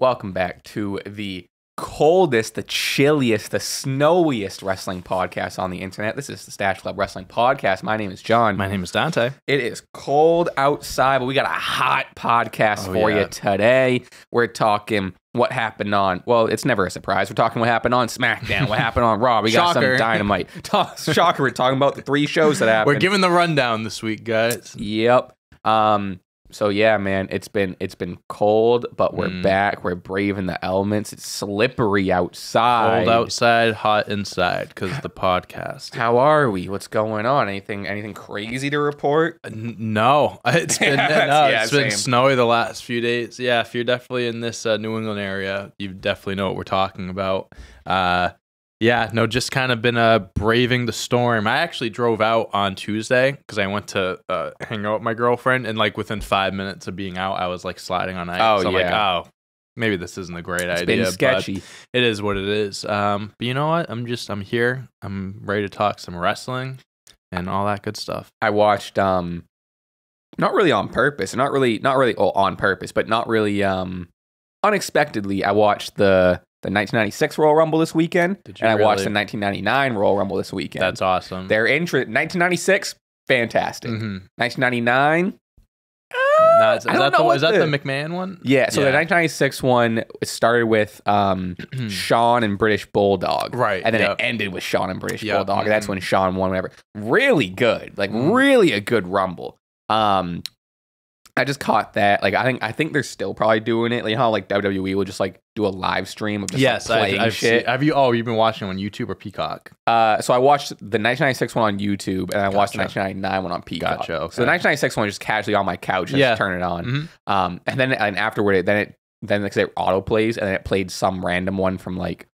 Welcome back to the coldest, the chilliest, the snowiest wrestling podcast on the internet. This is the Stache Club Wrestling Podcast. My name is John. My name is Dante. It is cold outside, but we got a hot podcast for you today. We're talking what happened on, well, it's never a surprise. We're talking what happened on SmackDown, what happened on Raw. We got some Dynamite. Shocker, we're talking about the 3 shows that happened. We're giving the rundown this week, guys. Yep. So yeah, man, it's been cold, but we're back. We're braving the elements. It's slippery outside. Cold outside, hot inside, because the podcast. How are we? What's going on? Anything crazy to report? No, it's been it's been snowy the last few days. Yeah, if you're definitely in this New England area, you definitely know what we're talking about. Yeah, no, just kind of been braving the storm. I actually drove out on Tuesday because I went to hang out with my girlfriend, and like within 5 minutes of being out, I was like sliding on ice. Oh, so I'm yeah. like, maybe this isn't a great idea. It's been sketchy. But it is what it is. But you know what? I'm here. I'm ready to talk some wrestling and all that good stuff. I watched not really on purpose, not really on purpose, but not really unexpectedly. I watched the 1996 Royal Rumble this weekend, and I watched the 1999 Royal Rumble this weekend. That's awesome. Their intro, 1996, fantastic. 1999, is that the McMahon one? Yeah, so the 1996 one, it started with Shawn and British Bulldog. Right. And then it ended with Shawn and British Bulldog. And that's when Shawn won, whatever. Really good. Like, really a good Rumble. I just caught that. Like, I think they're still probably doing it. Like, you know how like WWE will just like do a live stream of just playing shit. You've been watching it on YouTube or Peacock? So I watched the 1996 one on YouTube, and I watched the 1999 one on Peacock. Gotcha. Okay. So the 1996 one just casually on my couch, just turn it on. And afterward, then like it auto plays, and then it played some random one from like,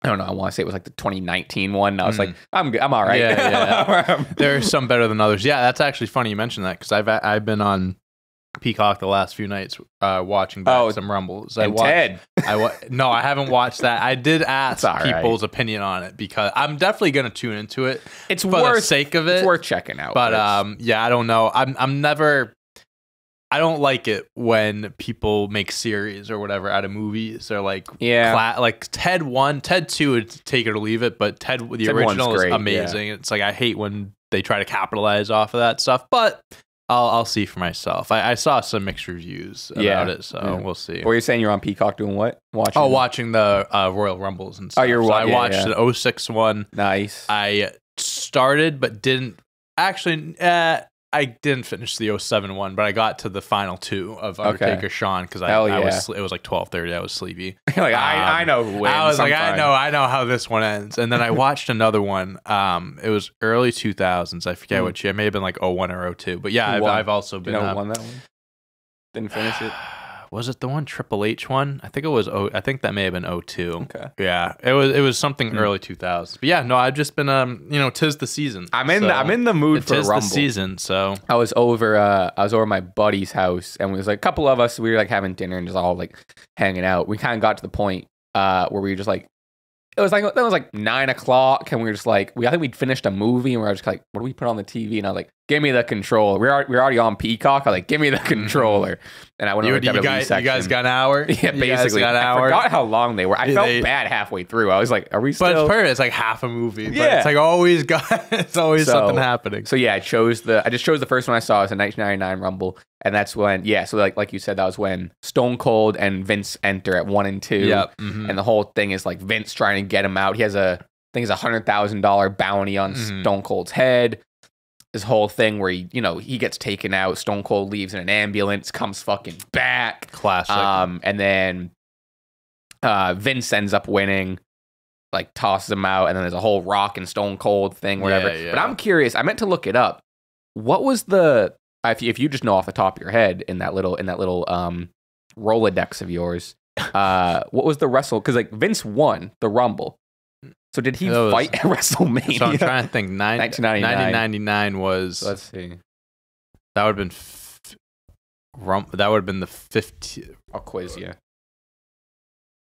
I don't know. I want to say it was like the 2019 one. And I was like, I'm good. I'm all right. Yeah. There's some better than others. Yeah, that's actually funny you mentioned that because I've been on Peacock the last few nights watching back some Rumbles. Ted. No, I haven't watched that. I did ask people's opinion on it because I'm definitely going to tune into it. It's for worth the sake of it. It's worth checking out. But I don't know. I don't like it when people make series or whatever out of movies or like like Ted 1, Ted 2 would take it or leave it, but Ted the original is amazing. It's like I hate when they try to capitalize off of that stuff, but I'll see for myself. I saw some mixed reviews about it, so we'll see. What you're saying, you're on Peacock doing what? Watching the Royal Rumbles and stuff. I watched the 06 one. Nice. I started but didn't actually. I didn't finish the 07 one, but I got to the final 2 of Undertaker Shawn because it was like 12:30. I was sleepy. Like I know who wins. I was like, I know how this one ends. And then I watched another one. It was early 2000s. I forget what year. It may have been like 01 or 02. But yeah, I've also been. Won that one? Didn't finish it. Was it the one Triple H one? I think it was. I think that may have been 02. Okay. Yeah, it was something early 2000s. But yeah, no, I've just been 'tis the season. I'm in the mood for a Rumble. The season, so I was over my buddy's house, and it was like a couple of us. We were like having dinner and just all like hanging out. We kind of got to the point where we were just like. It was like 9 o'clock, and we were just like, I think we'd finished a movie, and we were just like, what do we put on the TV? And I was like, give me the controller. We're already on Peacock. I was like, give me the controller. And I went over to the WWE section. You guys got an hour? Yeah, basically. I forgot how long they were. I felt bad halfway through. I was like, are we still? But it's perfect. It's like half a movie. But it's like always something happening. So yeah, I just chose the first one I saw. It was a 1999 Rumble. And that's when, so like you said, that was when Stone Cold and Vince enter at 1 and 2. Yep. And the whole thing is like Vince trying to get him out. He has a $100,000 bounty on Stone Cold's head. This whole thing where he gets taken out. Stone Cold leaves in an ambulance, comes fucking back. Classic. And then Vince ends up winning, like tosses him out, and then there's a whole Rock and Stone Cold thing, whatever. Yeah. But I'm curious. I meant to look it up. What was the if you just know off the top of your head in that little Rolodex of yours, what was the wrestle? Because like Vince won the Rumble, so did he fight at WrestleMania? So I'm trying to think. 1999 was. Let's see. That would have been the 15th. I'll quiz you.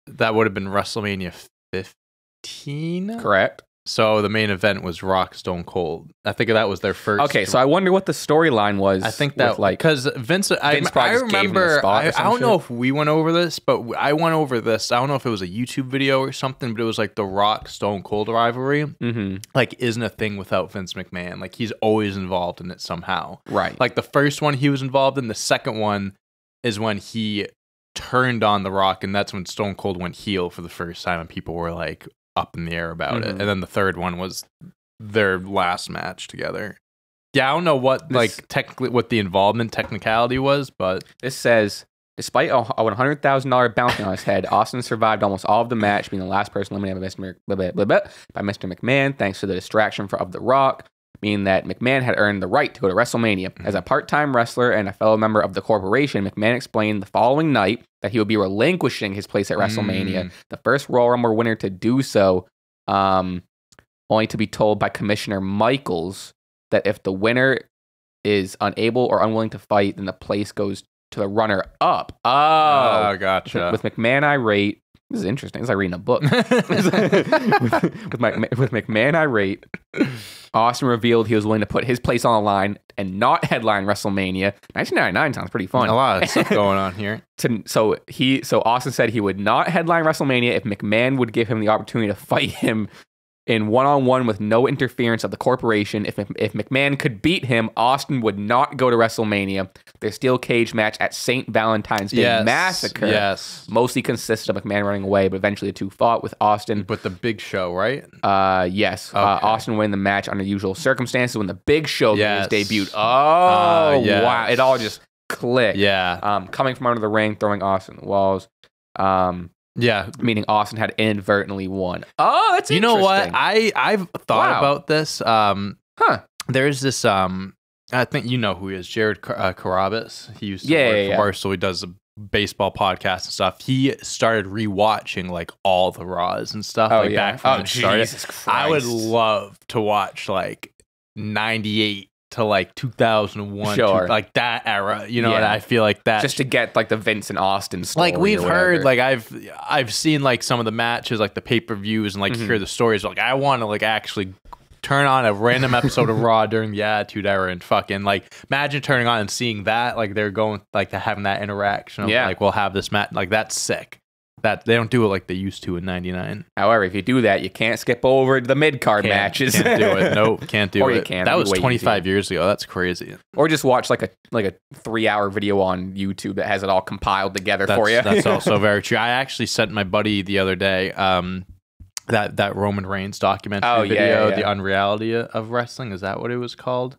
That would have been WrestleMania 15. Correct. So the main event was Rock Stone Cold. I think that was their first. Okay, so I wonder what the storyline was. I think that like because Vince I remember. I don't know if we went over this, but I went over this. I don't know if it was a YouTube video or something, but it was like the Rock Stone Cold rivalry. Like isn't a thing without Vince McMahon. Like he's always involved in it somehow. Right. Like the first one he was involved in. The second one is when he turned on The Rock, and that's when Stone Cold went heel for the first time, and people were like up in the air about it. And then the third one was their last match together. Yeah, I don't know what technically what the involvement technicality was, but this says despite a $100,000 bounty on his head, Austin survived almost all of the match, being the last person eliminated by Mr. McMahon, thanks to the distraction of The Rock, meaning that McMahon had earned the right to go to WrestleMania. As a part-time wrestler and a fellow member of the corporation, McMahon explained the following night that he would be relinquishing his place at WrestleMania, the first Royal Rumble winner to do so, only to be told by Commissioner Michaels that if the winner is unable or unwilling to fight, then the place goes to the runner-up. Oh, gotcha. With McMahon irate, this is interesting. It's like reading a book. with McMahon irate, Austin revealed he was willing to put his place on the line and not headline WrestleMania. 1999 sounds pretty fun. A lot of stuff going on here. So Austin said he would not headline WrestleMania if McMahon would give him the opportunity to fight him in one-on-one with no interference of the corporation. If McMahon could beat him, Austin would not go to WrestleMania. Their steel cage match at St. Valentine's Day Massacre mostly consisted of McMahon running away, but eventually the two fought with Austin. But the Big Show, right? Yes. Okay. Austin winning the match under usual circumstances when the Big Show made his debut. Oh, wow. It all just clicked. Yeah. Coming from under the ring, throwing Austin the walls. Yeah, meaning Austin had inadvertently won. Oh, that's interesting. You know what? I've thought about this. There's this. I think you know who he is, Jared Carabas. He used to work for Barstool. He does a baseball podcast and stuff. He started rewatching like all the Raws and stuff. Back from Jesus Christ. I would love to watch like 98 to like 2001, like that era, you know. And I feel like that just to get like the Vince and Austin story. Like we've heard, like I've seen like some of the matches, like the pay-per-views, and like hear the stories. Like I want to like actually turn on a random episode of Raw during the Attitude Era and fucking like imagine turning on and seeing that, like they're going like having that interaction of, like we'll have this match, like that's sick. That they don't do it like they used to in '99. However, if you do that, you can't skip over the mid-card matches. Can't do it. Nope, can't do it. Or you can. That was 25 years ago. That's crazy. Or just watch like a 3-hour video on YouTube that has it all compiled together for you. That's also very true. I actually sent my buddy the other day that Roman Reigns documentary video, The Unreality of Wrestling. Is that what it was called?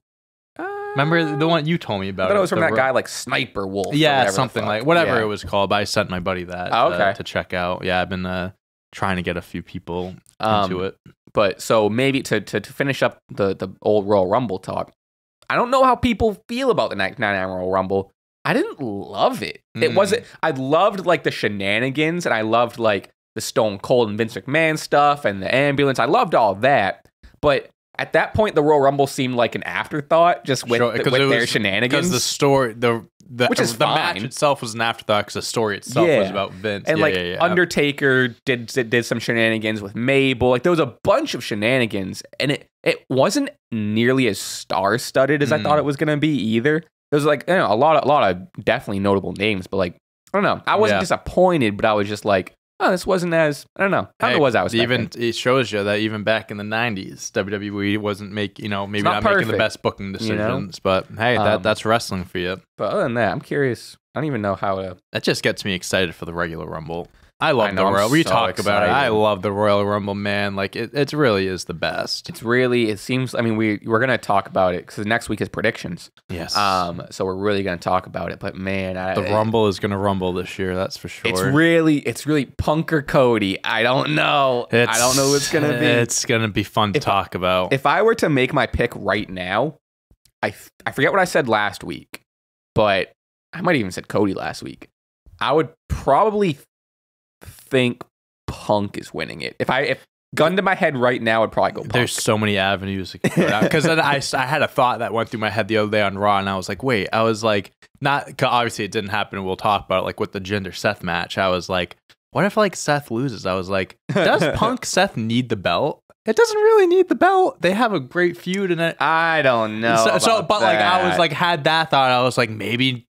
Remember the one you told me about? I thought it was from that guy like Sniper Wolf. Yeah, something like whatever it was called. But I sent my buddy that to check out. Yeah, I've been trying to get a few people into it. But so maybe to finish up the old Royal Rumble talk, I don't know how people feel about the 1999 Royal Rumble. I didn't love it. It wasn't. I loved like the shenanigans, and I loved like the Stone Cold and Vince McMahon stuff and the ambulance. I loved all that, but at that point, the Royal Rumble seemed like an afterthought, just with their shenanigans. Because the story, which is the match itself was an afterthought because the story itself was about Vince. And Undertaker did some shenanigans with Mabel. Like there was a bunch of shenanigans, and it wasn't nearly as star-studded as I thought it was gonna be either. There was like a lot of definitely notable names, but like I don't know. I wasn't disappointed, but I was just like, oh, this wasn't as, I don't know. I don't know what I was expecting. Even it shows you that even back in the 90s, WWE wasn't making the best booking decisions. But hey, that's wrestling for you. But other than that, I'm curious. I don't even know how to. That just gets me excited for the regular Rumble. I love the Royal. We talk about it. I love the Royal Rumble, man. Like it really is the best. It seems. I mean, we're gonna talk about it because next week is predictions. Yes. So we're really gonna talk about it. But man, the Rumble is gonna rumble this year. That's for sure. It's really Punk or Cody. I don't know. I don't know who it's gonna be. It's gonna be fun to talk about. If I were to make my pick right now, I forget what I said last week, but I might even said Cody last week. I would probably think Punk is winning it. If gun to my head right now, I'd probably go Punk. There's so many avenues because then I had a thought that went through my head the other day on Raw, and I was like, not obviously it didn't happen, and we'll talk about it. Like with the Jinder Seth match, I was like, what if like Seth loses? I was like, does Punk Seth need the belt? It doesn't really need the belt. They have a great feud in it. I don't know. But like I was like had that thought. I was like maybe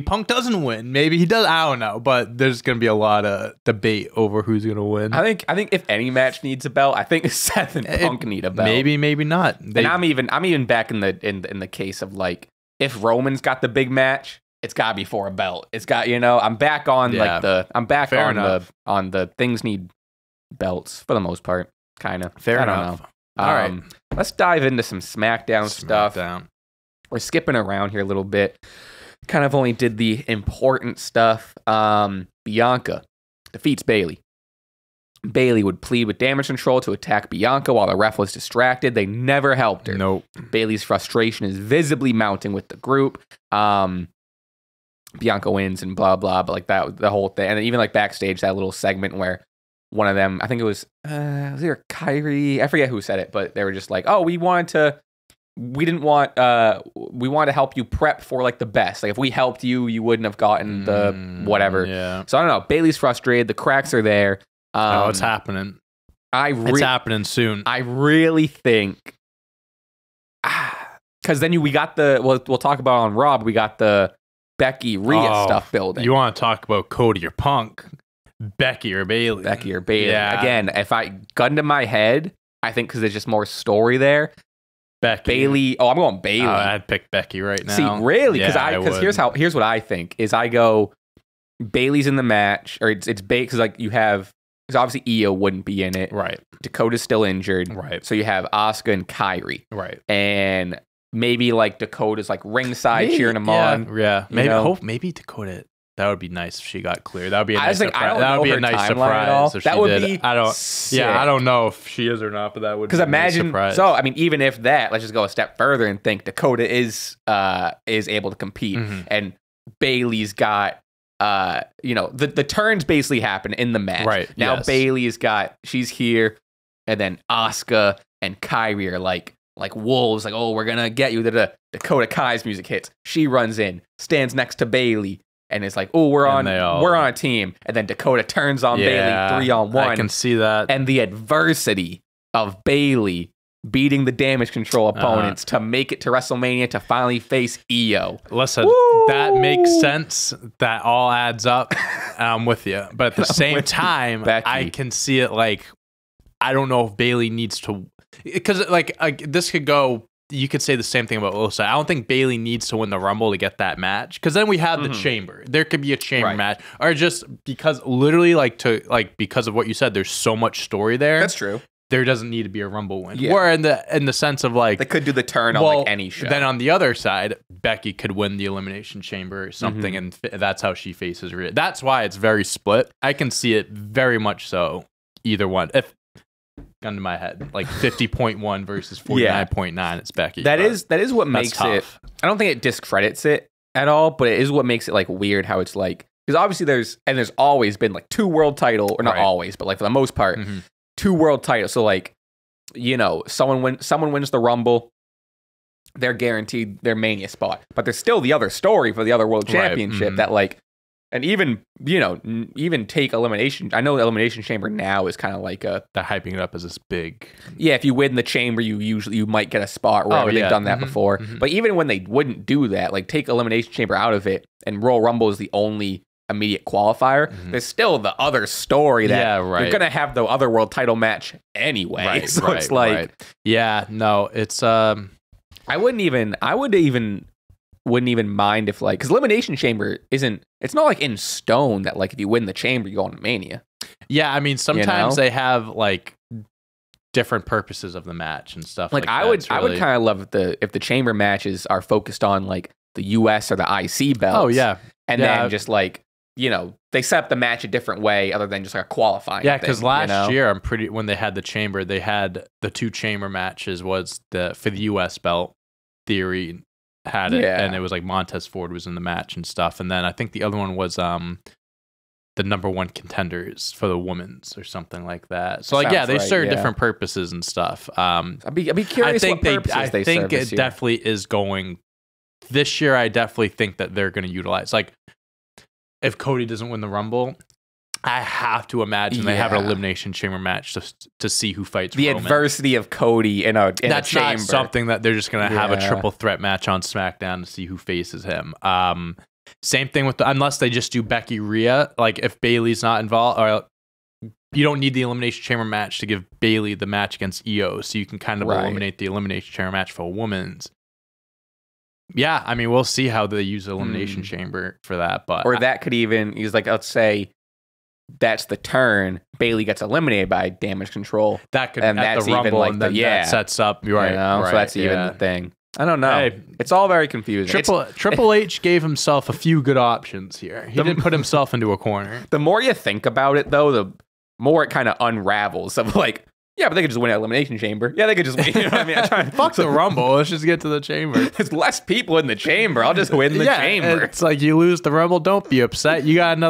Punk doesn't win. Maybe he does. I don't know. But there's gonna be a lot of debate over who's gonna win. I think if any match needs a belt, I think Seth and Punk need a belt. Maybe not. And I'm even back in the case of like if Roman's got the big match, it's gotta be for a belt. It's got I'm back on on the things need belts for the most part. Kind of. Fair enough. All right. Let's dive into some SmackDown stuff. We're skipping around here a little bit. Kind of only did the important stuff. Bianca defeats Bayley. Bayley would plead with damage control to attack Bianca while the ref was distracted. They never helped her. Nope. Bayley's frustration is visibly mounting with the group. Bianca wins and blah, blah, but like that, the whole thing. And then even like backstage, that little segment where one of them, I think it was either Kyrie, I forget who said it, but they were just like, oh, we wanted to help you prep for like the best. Like if we helped you, you wouldn't have gotten the whatever. Yeah. So I don't know. Bayley's frustrated. The cracks are there. It's happening. It's happening soon. I really think, because then we got we'll talk about on Rob, we got the Becky Rhea stuff building. You want to talk about Cody or Punk? Becky or Bayley. Yeah. Again, if I gun to my head, I think because there's just more story there. Bayley. Oh, I'm going Bayley. I'd pick Becky right now. See, really? Because here's what I think is I go Bayley's in the match, or it's because like you have, because obviously Io wouldn't be in it. Right. Dakota's still injured. Right. So you have Asuka and Kyrie. Right. And maybe like Dakota's like ringside cheering him on. Yeah. Maybe Dakota. That would be nice if she got clear. That would be a nice surprise. That would be a nice surprise. That would be sick. Yeah, I don't know if she is or not, but that would be a nice surprise. So, I mean, even if that, let's just go a step further and think Dakota is able to compete, and Bayley's got, the turns basically happen in the match. Right. Now she's here, and then Asuka and Kyrie are like wolves, like, oh, we're gonna get you. Dakota Kai's music hits. She runs in, stands next to Bayley. And it's like, oh, we're on a team. And then Dakota turns on Bayley 3-on-1. I can see that. And the adversity of Bayley beating the damage control opponents to make it to WrestleMania to finally face Io. Listen, that makes sense. That all adds up. I'm with you. But at the same time, Becky. I can see it like, I don't know if Bayley needs to, because like this could go. You could say the same thing about Osa. I don't think Bayley needs to win the Rumble to get that match, because then we have the Chamber. There could be a Chamber match, or just because literally because of what you said, there's so much story there. That's true. There doesn't need to be a Rumble win. Yeah. Or in the sense of like they could do the turn on like any show. Then on the other side, Becky could win the Elimination Chamber or something, and that's how she faces Rhea. That's why it's very split. I can see it very much so. Either one. If gun to my head, like 50.1 versus 49.9, it's Becky. That is what makes it. I don't think it discredits it at all, but it is what makes it like weird how it's like, because obviously there's always been like 2 world title, or not always, but like for the most part, 2 world titles. So like, someone wins the Rumble, they're guaranteed their Mania spot, but there's still the other story for the other world championship that like. And even, even take Elimination. I know the Elimination Chamber now is kind of like they're hyping it up as this big. Yeah, if you win the Chamber, you might get a spot. Wherever they've done that before. But even when they wouldn't do that, like take Elimination Chamber out of it, and Royal Rumble is the only immediate qualifier. There's still the other story that you're gonna have the other world title match anyway. It's like, it's I wouldn't even mind if like, because Elimination Chamber it's not like in stone that like if you win the Chamber you go on to Mania. Yeah, I mean sometimes they have like different purposes of the match and stuff. Like I would kind of love if the Chamber matches are focused on like the US or the IC belts. Oh yeah, and then just like they set up the match a different way other than just like a qualifying. Yeah, because last year when they had the Chamber, they had the 2 Chamber matches was for the US belt. Theory had it, and it was like Montez Ford was in the match and stuff, and then I think the other one was the number 1 contenders for the women's or something like that. So like they serve different purposes and stuff. I'd be curious. I think it definitely is going this year. I definitely think that they're going to utilize, like, if Cody doesn't win the Rumble, I have to imagine they have an elimination chamber match to see who fights the Roman. Adversity of Cody in a chamber. That's not something that they're just going to have a triple threat match on SmackDown to see who faces him. Same thing with unless they just do Becky Rhea. Like if Bayley's not involved, or you don't need the elimination chamber match to give Bayley the match against Io, so you can kind of eliminate the elimination chamber match for a woman's. Yeah, I mean, we'll see how they use the elimination chamber for that, but that could even use like, let's say that's the turn. Bayley gets eliminated by Damage Control. That could and that's the Rumble, like that sets up. Right, so that's even the thing. I don't know. Hey, it's all very confusing. Triple H gave himself a few good options here. He didn't put himself into a corner. The more you think about it, though, the more it kind of unravels. Of like, yeah, but they could just win an elimination chamber. Yeah, they could just win. You know what I mean? Fuck the Rumble. Let's just get to the chamber. There's less people in the chamber. I'll just win the chamber. It's like you lose the Rumble. Don't be upset. You got in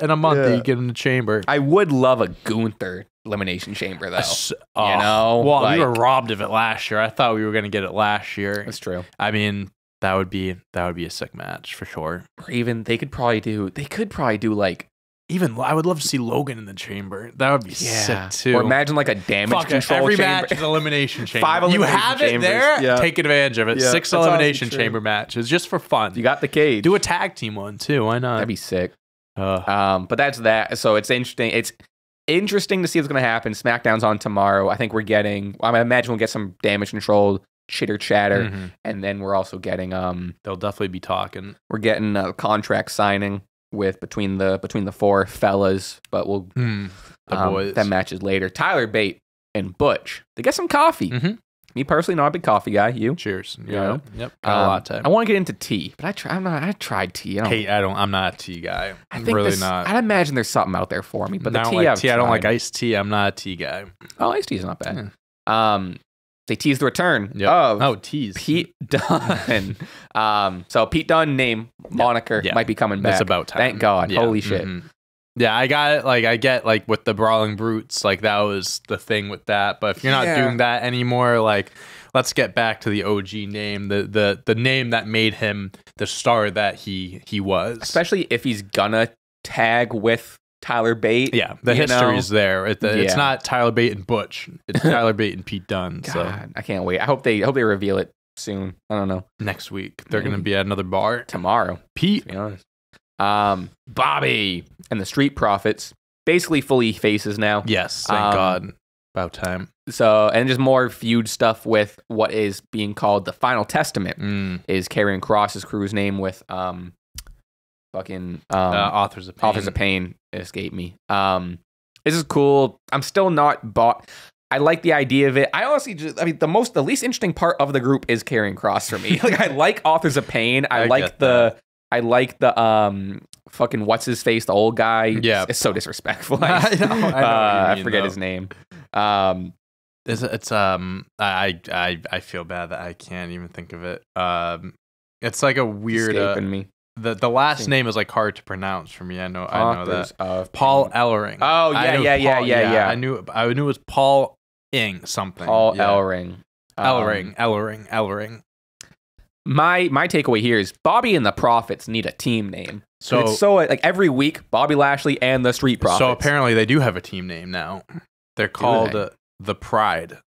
a month that you get in the chamber. I would love a Gunther elimination chamber, though. You know? Well, we were robbed of it last year. I thought we were going to get it last year. That's true. I mean, that would be a sick match for sure. Or even they could probably do like, even I would love to see Logan in the chamber. That would be sick too. Or imagine like a Damage Control every chamber. Match is elimination chamber. 5 elimination you have chambers. It there. Yeah. Take advantage of it. Yeah, 6 elimination chamber matches just for fun. You got the cage. Do a tag team one too. Why not? That'd be sick. But that's that. So it's interesting. It's interesting to see what's going to happen. SmackDown's on tomorrow. I think I imagine we'll get some Damage Control chitter chatter, and then we're also getting they'll definitely be talking. We're getting a contract signing with between the 4 fellas, but we'll the boys. That match is later. Tyler Bate and Butch, they get some coffee. Me personally, not a big coffee guy. You? Cheers. You know? Yep. Got a latte. I want to get into tea, but I tried tea. I'm not a tea guy. I'm really not. I'd imagine there's something out there for me, but the tea, I don't like iced tea. I'm not a tea guy. Oh, iced tea is not bad. They teased the return of tease Pete Dunne. So Pete Dunne moniker might be coming back. It's about time. Thank God. Yeah. Holy shit. Yeah, I got it. Like I get like with the Brawling Brutes, like that was the thing with that. But if you're not doing that anymore, like let's get back to the OG name, the name that made him the star that he was. Especially if he's gonna tag with Tyler Bate. Yeah, the history's there. It's not Tyler Bate and Butch. It's Tyler Bate and Pete Dunne. God, so I can't wait. I hope they reveal it soon. I don't know. Next week they're going to be at another bar tomorrow. Pete, to be honest. Bobby and the Street Profits basically fully faces now. Yes, thank God. About time. So, and just more feud stuff with what is being called the Final Testament is Karrion Kross's crew's name with Authors of Pain. Authors of Pain escaped me. This is cool. I'm still not bought. I like the idea of it. I honestly the least interesting part of the group is Karrion Kross for me. Like I like Authors of Pain. I like the fucking what's his face, the old guy. Yeah, it's so disrespectful. I know I forget his name. I feel bad that I can't even think of it. It's like a weird escaping me. The last name is like hard to pronounce for me. I know that. Paul Ellering. Oh yeah. I knew it was Paul something. Paul Ellering. Ellering. My takeaway here is Bobby and the Profits need a team name. So it's like every week, Bobby Lashley and the Street Profits. So apparently they do have a team name now. They're called the Pride.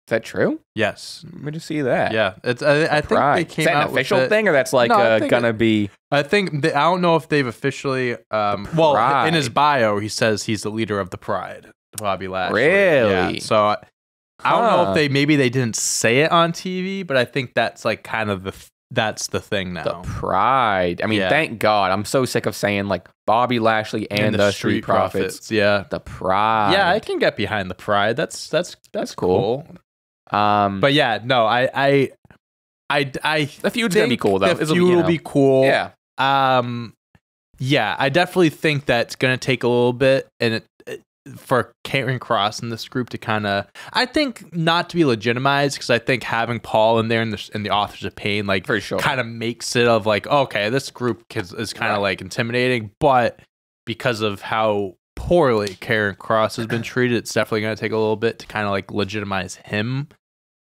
Is that true? Yes. Let me just see that. Yeah, I think they came out. Is that an official thing, or that's like gonna be? I think I don't know if they've officially. Well, in his bio, he says he's the leader of the Pride, Bobby Lashley. Really? Yeah. So I don't know if maybe they didn't say it on TV, but I think that's like kind of that's the thing now. The Pride. I mean, thank God. I'm so sick of saying like Bobby Lashley and the Street Profits. Yeah. The Pride. Yeah, I can get behind the Pride. That's cool. But yeah, no, the feud's gonna be cool though. The feud will be cool. Yeah. Yeah, I definitely think that's gonna take a little bit, and for Karrion Kross in this group to kind of, I think not to be legitimized, because I think having Paul in there and the Authors of Pain, like, for sure, kind of makes it of like, okay, this group is kind of like intimidating, but because of how poorly Karrion Kross has been treated, it's definitely going to take a little bit to kind of like legitimize him.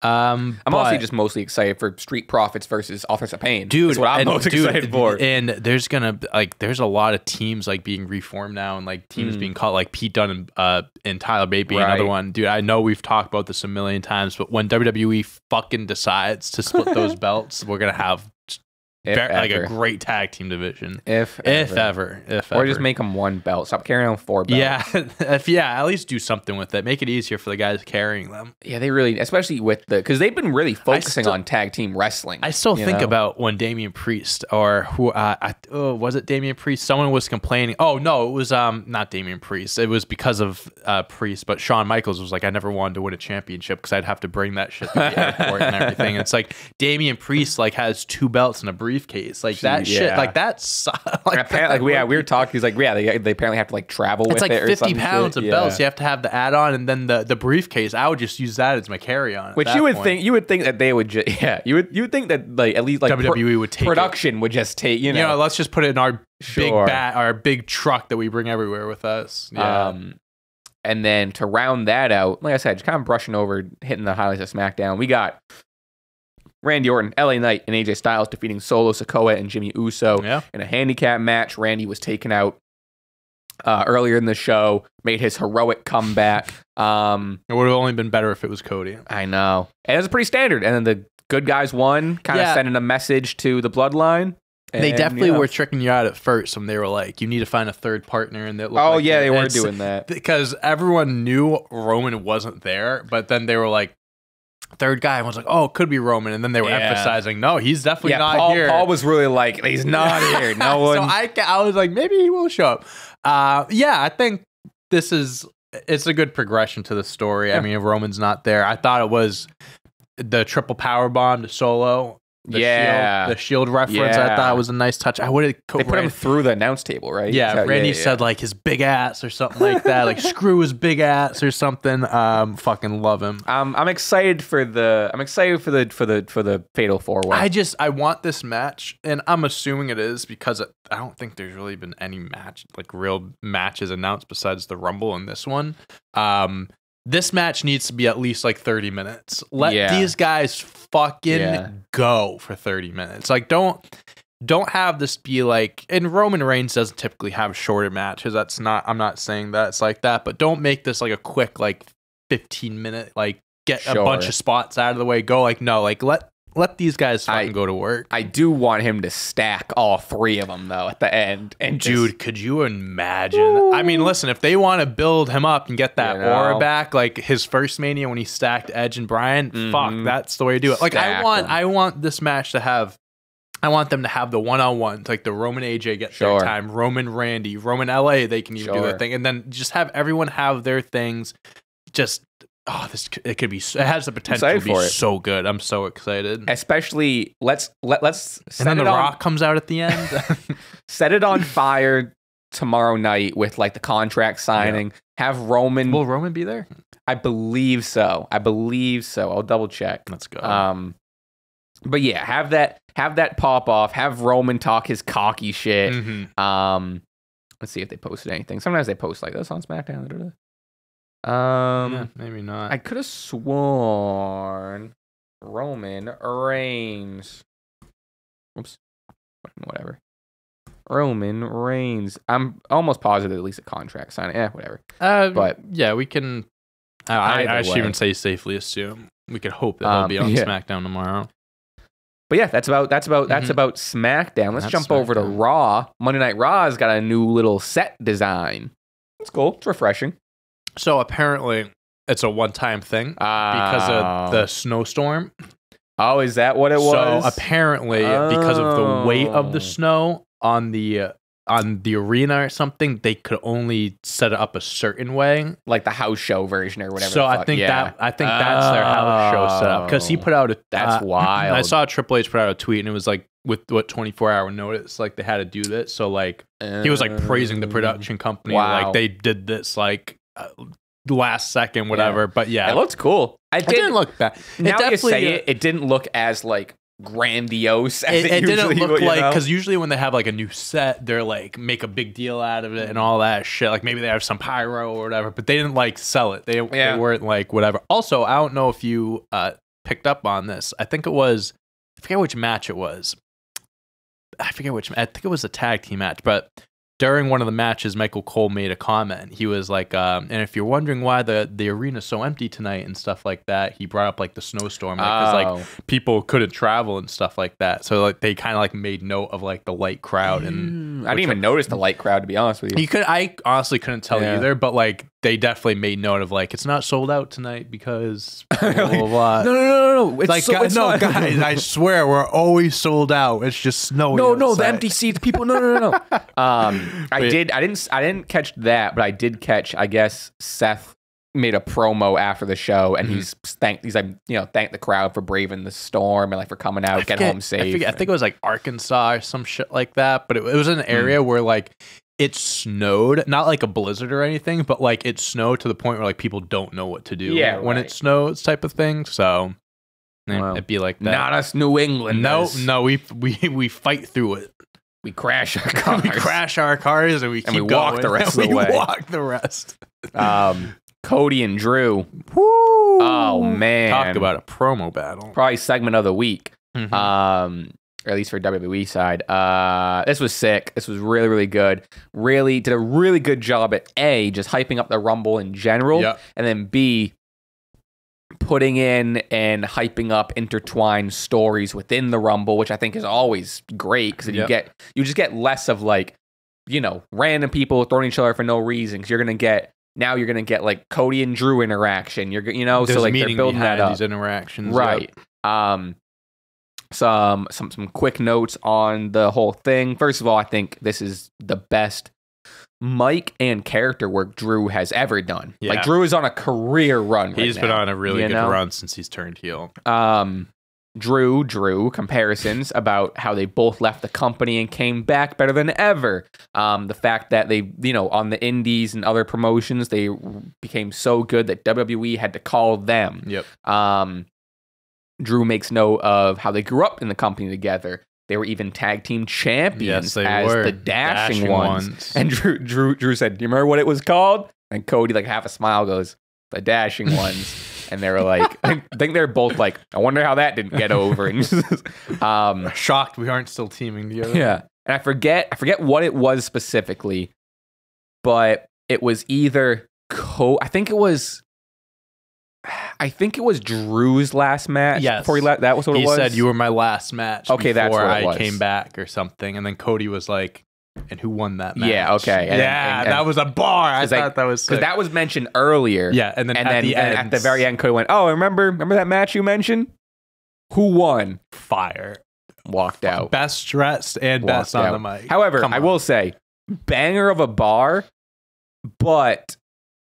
I'm honestly just mostly excited for Street Profits versus Authors of Pain. Dude, that's what I'm most excited for. And there's a lot of teams like being reformed now, and like teams being called, like Pete Dunne and Tyler Bate being another one. Dude, I know we've talked about this a million times, but when WWE fucking decides to split those belts, we're gonna have like a great tag team division. If ever. Or just make them one belt. Stop carrying on 4 belts. Yeah, at least do something with it. Make it easier for the guys carrying them. Yeah, they really, especially with because they've been really focusing on tag team wrestling. I still think about when Damian Priest or who was it Damian Priest? Someone was complaining. Oh no, it was not Damian Priest. It was because of Priest, but Shawn Michaels was like, I never wanted to win a championship because I'd have to bring that shit to the airport and everything. It's like Damian Priest like has 2 belts and a briefcase, like that shit, like that's like apparently, we were talking. He's like, they apparently have to like travel with it. It's like 50 pounds of belts. You have to have the add-on, and then the briefcase. I would just use that as my carry-on. Which you would think that they would just you would think that like at least like WWE would take production would just take you know let's just put it in our big truck that we bring everywhere with us. And then to round that out, like I said, just kind of brushing over, hitting the highlights of SmackDown. We got Randy Orton, LA Knight, and AJ Styles defeating Solo Sikoa and Jimmy Uso in a handicap match. Randy was taken out earlier in the show, made his heroic comeback. It would have only been better if it was Cody. I know. And it was pretty standard. And then the good guys won, kind of sending a message to the bloodline. They definitely were tricking you out at first when they were like, you need to find a third partner. And they they were doing that. Because everyone knew Roman wasn't there, but then they were like, third guy was like, oh, it could be Roman, and then they were emphasizing, no, he's definitely not here. Paul was really like, he's not here. No one. So I was like, maybe he will show up. I think it's a good progression to the story. I mean, if Roman's not there, I thought it was the triple power bomb to Solo. The shield reference, I thought was a nice touch. I would have. They put him through the announce table, right? Yeah, Randy said like his big ass or something like that, like screw his big ass or something. Fucking love him. I'm excited for the Fatal 4-Way. I want this match, and I'm assuming it is because I don't think there's really been any real matches announced besides the Rumble and this one. This match needs to be at least like 30 minutes. Let these guys fucking go for 30 minutes. Like, don't have this be like, and Roman Reigns doesn't typically have shorter matches. I'm not saying that it's like that, but don't make this like a quick, like 15 minute, like get a bunch of spots out of the way. Go like, no, like let these guys fucking go to work. I do want him to stack all 3 of them though at the end. And dude, could you imagine? Ooh. I mean, listen, if they want to build him up and get that aura back, like his first Mania when he stacked Edge and Bryan, fuck, that's the way to do it. Like I want this match to have. I want them to have the one-on-ones, like the Roman AJ get their time, Roman Randy, Roman LA, they can even do their thing, and then just have everyone have their things. Just. Oh, it has the potential to be so good. I'm so excited. Especially let's and then the Rock comes out at the end. Set it on fire tomorrow night with like the contract signing. Have Roman. Will Roman be there? I believe so. I'll double check. Let's go. But yeah, have that pop off. Have Roman talk his cocky shit. Mm-hmm. Let's see if they posted anything. Sometimes they post like this on SmackDown. Maybe not. I could have sworn Roman Reigns. Oops. Whatever. Roman Reigns. I'm almost positive at least a contract signing. Whatever. But yeah, we can. I should even say safely assume we could hope that he'll be on SmackDown tomorrow. But yeah, that's about SmackDown. Let's jump over to Raw. Monday Night Raw's got a new little set design. It's cool. It's refreshing. So apparently it's a one-time thing because of the snowstorm. Oh, is that what it was? So apparently because of the weight of the snow on the arena or something, they could only set it up a certain way, like the house show version or whatever. So I think that's their house show setup because he put out that's wild. I saw Triple H put out a tweet and it was like with 24-hour notice, like they had to do this. So like he was like praising the production company, like they did this like. Last second, whatever, but it looked cool. It didn't look bad. Now you say it didn't look as like grandiose as it didn't look like, know? Because usually when they have like a new set, they're like make a big deal out of it and all that shit. Like maybe they have some pyro or whatever, but they didn't like sell it. They weren't like whatever. Also, I don't know if you picked up on this. I think it was, I forget which match it was. I think it was a tag team match, but during one of the matches, Michael Cole made a comment. He was like, and if you're wondering why the arena's so empty tonight and stuff like that, he brought up like the snowstorm, because like people couldn't travel and stuff like that. So like they kind of like made note of like the light crowd. And I didn't even notice the light crowd, to be honest with you. I honestly couldn't tell either, but like they definitely made note of like, it's not sold out tonight because blah, blah, blah. No. It's like, guys, I swear we're always sold out. It's just snowing. No, the empty seats, people. No. I didn't catch that, but I did catch, I guess, Seth made a promo after the show, and he's thanked the crowd for braving the storm and like for coming out, get home safe. I think it was like Arkansas or some shit like that, but it was an area where like it snowed, not like a blizzard or anything, but like it snowed to the point where like people don't know what to do when it snows, type of thing. So it'd be like that. Not us New England. No, we fight through it. We crash our cars. And we keep going. Walk the rest of the way. We walk the rest. Cody and Drew. Woo! Oh man, talk about a promo battle. Probably segment of the week. Or at least for WWE side. This was sick. This was really, really good. Really did a really good job at A, just hyping up the Rumble in general, and then B, putting in and hyping up intertwined stories within the Rumble, which I think is always great, because you just get less of like, random people throwing each other for no reason, because you're gonna get like Cody and Drew interaction. So like they're building that up. These interactions, right? Some quick notes on the whole thing. First of all, I think this is the best mic and character work Drew has ever done. Like Drew is on a career run. He's been on a really good run since he's turned heel. Drew comparisons about how they both left the company and came back better than ever. The fact that they, on the indies and other promotions, they became so good that WWE had to call them. Drew makes note of how they grew up in the company together. They were even tag team champions as the Dashing ones. And Drew said, "Do you remember what it was called?" And Cody, like half a smile, goes, "The Dashing ones." And they were like, I think they're both like, I wonder how that didn't get over. And shocked we aren't still teaming together. Yeah. And I forget what it was specifically, but it was either I think it was Drew's last match. Yes. Before that was what it was? He said, "You were my last match before that's what I came back," or something. And then Cody was like, "And who won that match?" Yeah, okay. And that was a bar. I thought that was sick. Because that was mentioned earlier. Yeah, and then at the very end, Cody went, "Oh, remember that match you mentioned? Who won?" Fire. Walked out. Best dressed and best on the mic. However, I will say, banger of a bar, but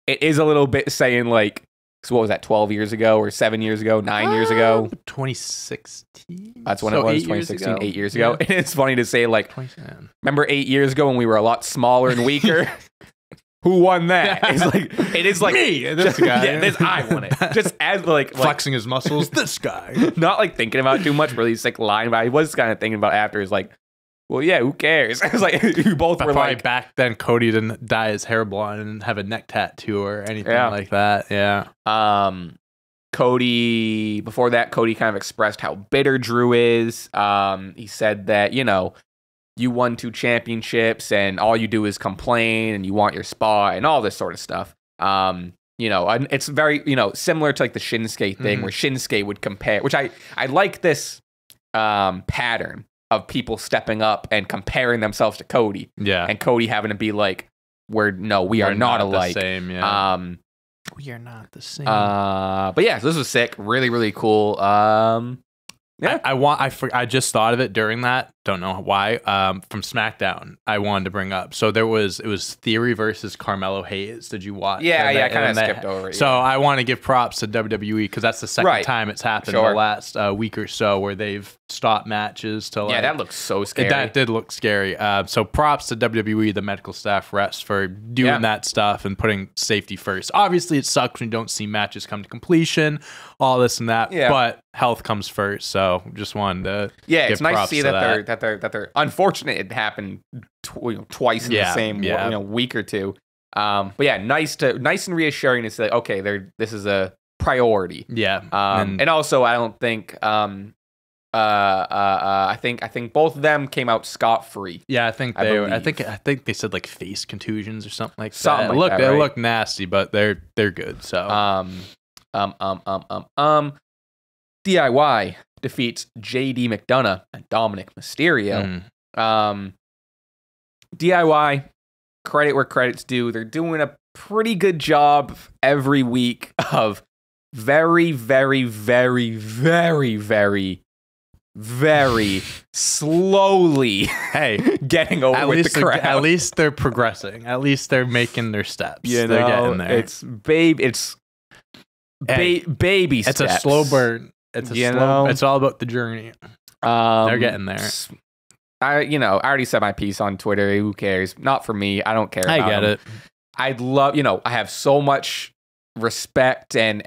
it is a little bit saying like, so what was that, 12 years ago or 7 years ago, 9 years ago? 2016. That's when it was, 2016, 8 years ago. And it's funny to say, like, remember 8 years ago when we were a lot smaller and weaker? Who won that? It is like me, this guy. Yeah, I won it. Just as like flexing his muscles, this guy. Not like thinking about it too much, really just like lying about it. I was kind of thinking about after, is like, well, yeah, who cares? It was like, you both were like, back then Cody didn't dye his hair blonde and have a neck tattoo or anything like that. Yeah. Cody, before that, Cody kind of expressed how bitter Drew is. He said that, you won 2 championships and all you do is complain and you want your spot and all this sort of stuff. And it's very, similar to like the Shinsuke thing, where Shinsuke would compare, which I like this pattern of people stepping up and comparing themselves to Cody. Yeah. And Cody having to be like, we are not alike. The same, yeah. We are not the same. But yeah, so this was sick. Really, really cool. Yeah. I just thought of it during that. Don't know why. From SmackDown, I wanted to bring up. So it was Theory versus Carmelo Hayes. Did you watch? Yeah, I kind of skipped over it. So I want to give props to WWE because that's the second time it's happened in the last week or so where they've stopped matches to like. Yeah, that looks so scary. That did look scary. So props to WWE, the medical staff, refs for doing that stuff and putting safety first. Obviously, it sucks when you don't see matches come to completion, all this and that. Yeah. But health comes first. So just wanted to. Yeah, it's nice to see that they're unfortunate it happened twice in the same week or two. But yeah, nice and reassuring to say, okay, this is a priority. Yeah. And also, I don't think. I think both of them came out scot-free. Yeah, I think they said like face contusions or something like that. Like they look nasty, but they're good. So DIY defeats JD McDonough and Dominic Mysterio. DIY, credit where credit's due. They're doing a pretty good job every week of very, very, very, very, very, very slowly getting over with the crowd. At least they're progressing. At least they're making their steps. They're getting there. It's baby steps. It's a slow burn. It's all about the journey. They're getting there. I already said my piece on Twitter. Who cares? Not for me. I don't care. I get it. I'd love, I have so much respect and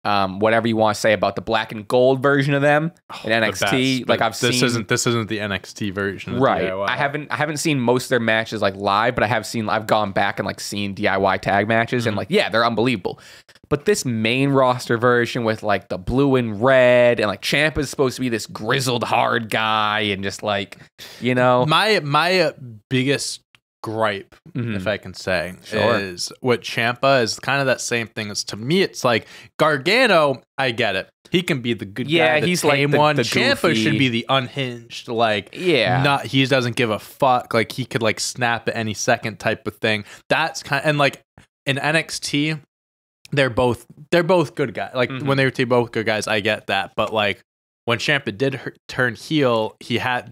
whatever you want to say about the black and gold version of them in NXT. Like this isn't the NXT version of right. DIY. I haven't seen most of their matches like live, but I've gone back and like seen DIY tag matches and they're unbelievable. But this main roster version with like the blue and red and like Ciampa's supposed to be this grizzled hard guy and just like, my biggest gripe, if I can say, is what Ciampa is kind of that same thing. As to me, it's like Gargano. I get it. He can be the good guy. He's like the one. The Ciampa should be the unhinged. He doesn't give a fuck. Like he could like snap at any second type of thing. That's kind and like in NXT, they're both good guys. Like when they were both good guys, I get that. But like when Ciampa did turn heel,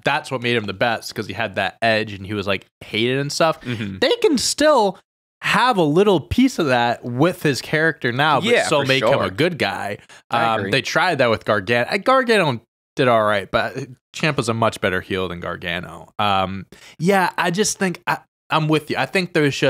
that's what made him the best because he had that edge and he was like hated and stuff. They can still have a little piece of that with his character now, but still make him a good guy. They tried that with Gargano. Gargano did all right, but Ciampa's a much better heel than Gargano. I just think I'm with you. I think there's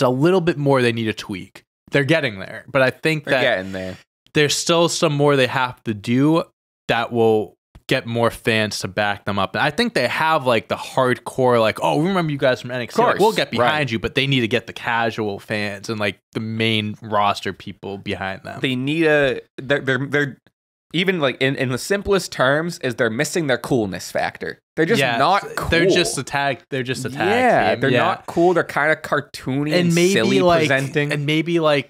a little bit more they need to tweak. They're getting there, but I think they're getting there. There's still some more they have to do that will get more fans to back them up. And I think they have like the hardcore, like, oh, we remember you guys from NXT. Like, we'll get behind you, but they need to get the casual fans and like the main roster people behind them. They need they're even like in the simplest terms is they're missing their coolness factor. They're just not cool. They're just a tag. They're just a tag. Yeah, team. they're not cool. They're kind of cartoony and maybe silly like, presenting. And maybe like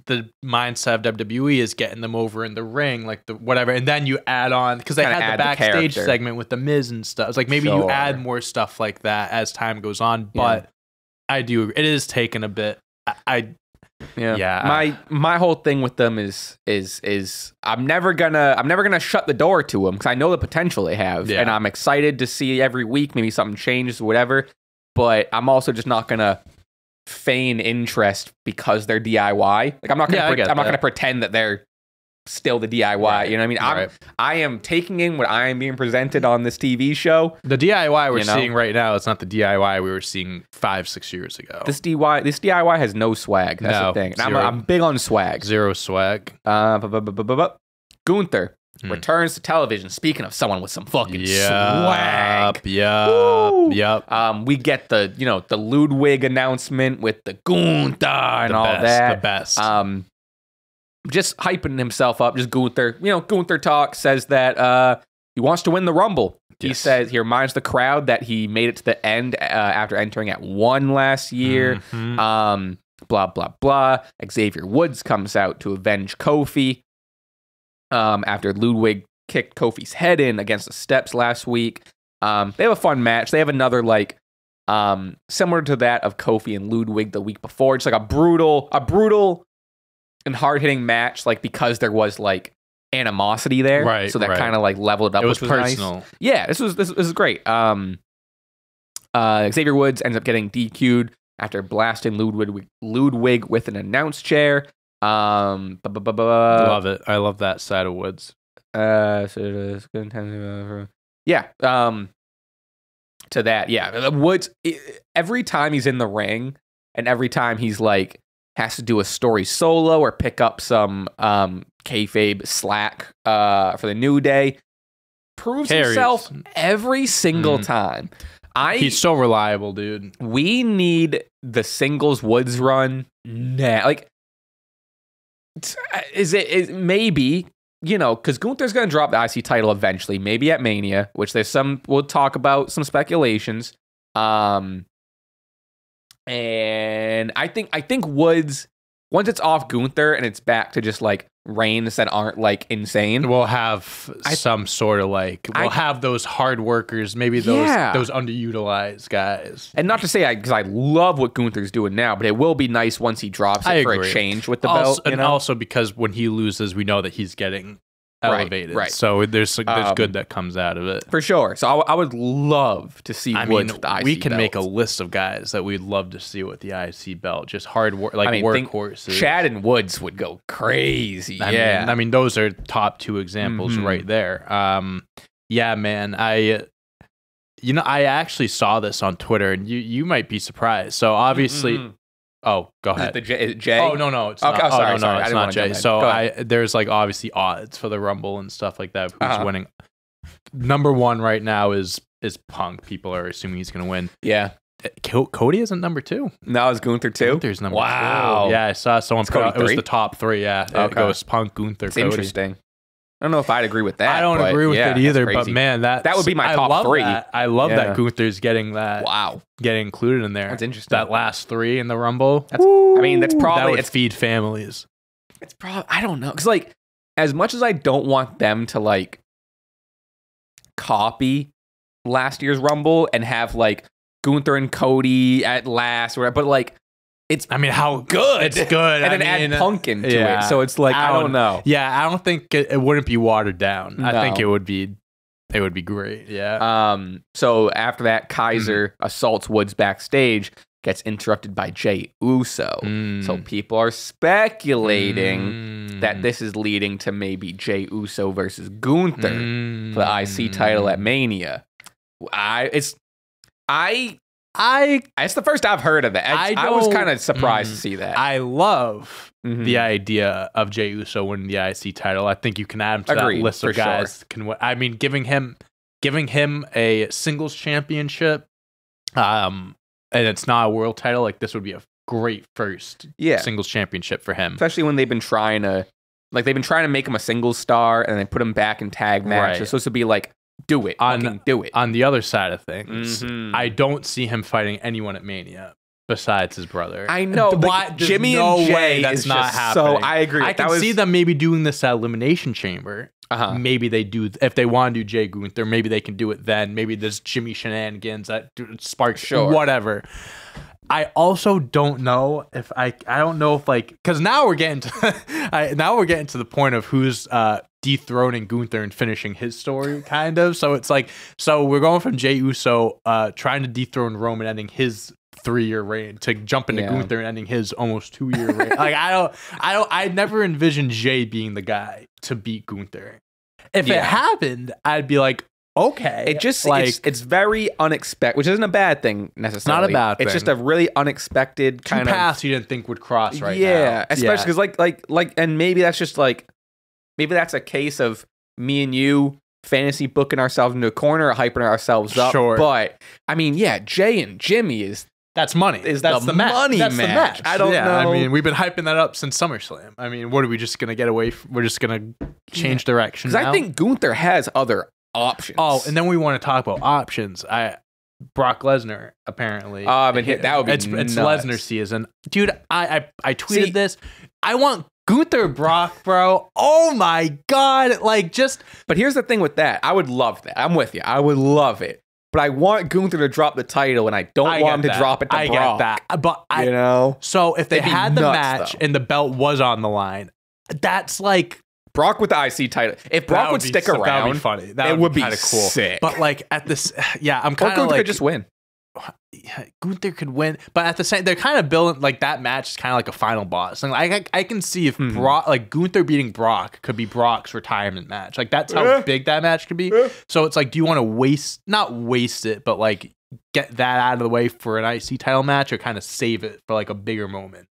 the mindset of WWE is getting them over in the ring, like the whatever. And then you add on because they had the backstage segment with the Miz and stuff. It's like maybe you add more stuff like that as time goes on. But I do agree. It is taking a bit. My whole thing with them is I'm never gonna shut the door to them because I know the potential they have, and I'm excited to see every week maybe something changes, whatever. But I'm also just not gonna feign interest because they're DIY. Like I'm not gonna pretend that they're still the DIY. Right. You know what I mean? I am taking in what I am being presented on this TV show. The DIY we're seeing right now, it's not the DIY we were seeing 5-6 years ago. This DIY has no swag. That's the thing. And I'm big on swag. Zero swag. Gunther returns to television. Speaking of someone with some fucking swag. Yep. We get the Ludwig announcement with the Gunther and all that. The best. Just hyping himself up. Just Gunther. Gunther talk says that he wants to win the Rumble. He says he reminds the crowd that he made it to the end after entering at 1 last year. Blah blah blah. Xavier Woods comes out to avenge Kofi. After Ludwig kicked Kofi's head in against the steps last week. They have a fun match. They have another similar to that of Kofi and Ludwig the week before. It's like a brutal and hard-hitting match, like because there was like animosity there, right? So that kind of like leveled up. It was personal. Nice. Yeah, this was great. Xavier Woods ends up getting DQ'd after blasting Ludwig with an announce chair. Love it. I love that side of Woods. To that, Woods. Every time he's in the ring, and every time he's like has to do a story solo or pick up some kayfabe slack for the New Day, proves himself every single time. He's so reliable, dude. We need the singles Woods run now. Like Is maybe, you know, because Gunther's going to drop the IC title eventually, maybe at Mania, which we'll talk about some speculations. And I think Woods, once it's off Gunther and it's back to just like reigns that aren't like insane, we'll have some sort of like, we'll have those hard workers, maybe those underutilized guys. And not to say because I love what Gunther's doing now, but it will be nice once he drops it for a change with the belt. And also because when he loses, we know that he's getting elevated. Right. So there's good that comes out of it. For sure. So I would love to see Woods with the IC we can belt. make a list of guys that we'd love to see with the IC belt. Just hard work, like workhorses. Chad and Woods would go crazy. I mean, those are top two examples right there. Yeah, man. I actually saw this on Twitter, and you might be surprised. So obviously, oh, go ahead. Is it Jey? Oh no, it's not. Oh, sorry, no, it's not Jey. So there's like obviously odds for the Rumble and stuff like that. Who's winning? Number one right now is Punk. People are assuming he's going to win. Yeah. Cody isn't number 2. No, it's Gunther 2. Gunther's number 2. Wow. Yeah, I saw someone put out, it was the top 3. Yeah, it goes Punk, Gunther, It's Cody. Interesting. I don't know if I'd agree with that. I don't agree with it either, but man, that would be my top 3. I love that Gunther's getting that. Wow, getting included in there. That's interesting. That last 3 in the Rumble. That's probably that would feed families. It's probably, I don't know, because like as much as I don't want them to like copy last year's Rumble and have like Gunther and Cody at last, or but like. How good? It's good. And then add Punk into it. So it's like, I don't know. Yeah, I don't think it wouldn't be watered down. No. I think it would be great. Yeah. So after that, Kaiser assaults Woods backstage, gets interrupted by Jey Uso. So people are speculating that this is leading to maybe Jey Uso versus Gunther for the IC title at Mania. It's the first I've heard of that. I was kind of surprised to see that. I love the idea of Jey Uso winning the IC title. I think you can add him to that list of guys. Sure. I mean, giving him a singles championship, and it's not a world title. Like this would be a great first singles championship for him. Especially when they've been trying to make him a singles star, and then put him back in tag matches. Right. So this would be like. Do it. Do it. On the other side of things, I don't see him fighting anyone at Mania besides his brother. I know. But Jimmy and Jey that's not happening. So I agree. I can see them maybe doing this at Elimination Chamber. Maybe they do. If they want to do Jey Gunther, maybe they can do it then. Maybe there's Jimmy shenanigans that sparks whatever. I also don't know if I don't know if like because now we're getting to the point of who's dethroning Gunther and finishing his story kind of. So it's like we're going from Jey Uso trying to dethrone Roman, ending his 3-year reign, to jump into Gunther and ending his almost 2-year reign. Like I never envisioned Jey being the guy to beat Gunther. If it happened, I'd be like. Okay. It just like it's very unexpected, which isn't a bad thing necessarily. Not a bad thing. It's just a really unexpected kind of paths you didn't think would cross right now. Yeah, especially because like, and maybe that's just like, maybe that's a case of me and you fantasy booking ourselves into a corner, or hyping ourselves up. Sure. But I mean, Jey and Jimmy that's money. That's the money That's match. The match. I don't know. I mean, we've been hyping that up since SummerSlam. I mean, what are we just gonna get away from? We're just gonna change direction. Because I think Gunther has other options. Oh, and then we want to talk about options. Brock Lesnar apparently. That would be it's nuts. Lesnar season, dude. I tweeted this. I want Gunther Brock, bro. Oh my god, like just. But here's the thing with that. I would love that. I'm with you. I would love it. But I want Gunther to drop the title, and I don't want him to drop it to Brock. I get that. But So if they had the match and the belt was on the line, that's like. Brock with the IC title. If Brock would stick around, that would be funny. It would be kind of cool. Sick. But like at this, I'm kind of like Gunther could just win. Gunther could win, but at the same, they're kind of building like that match is kind of like a final boss. And I can see if Brock, like Gunther beating Brock, could be Brock's retirement match. Like that's how big that match could be. So it's like, do you want to not waste it, but like get that out of the way for an IC title match, or kind of save it for like a bigger moment?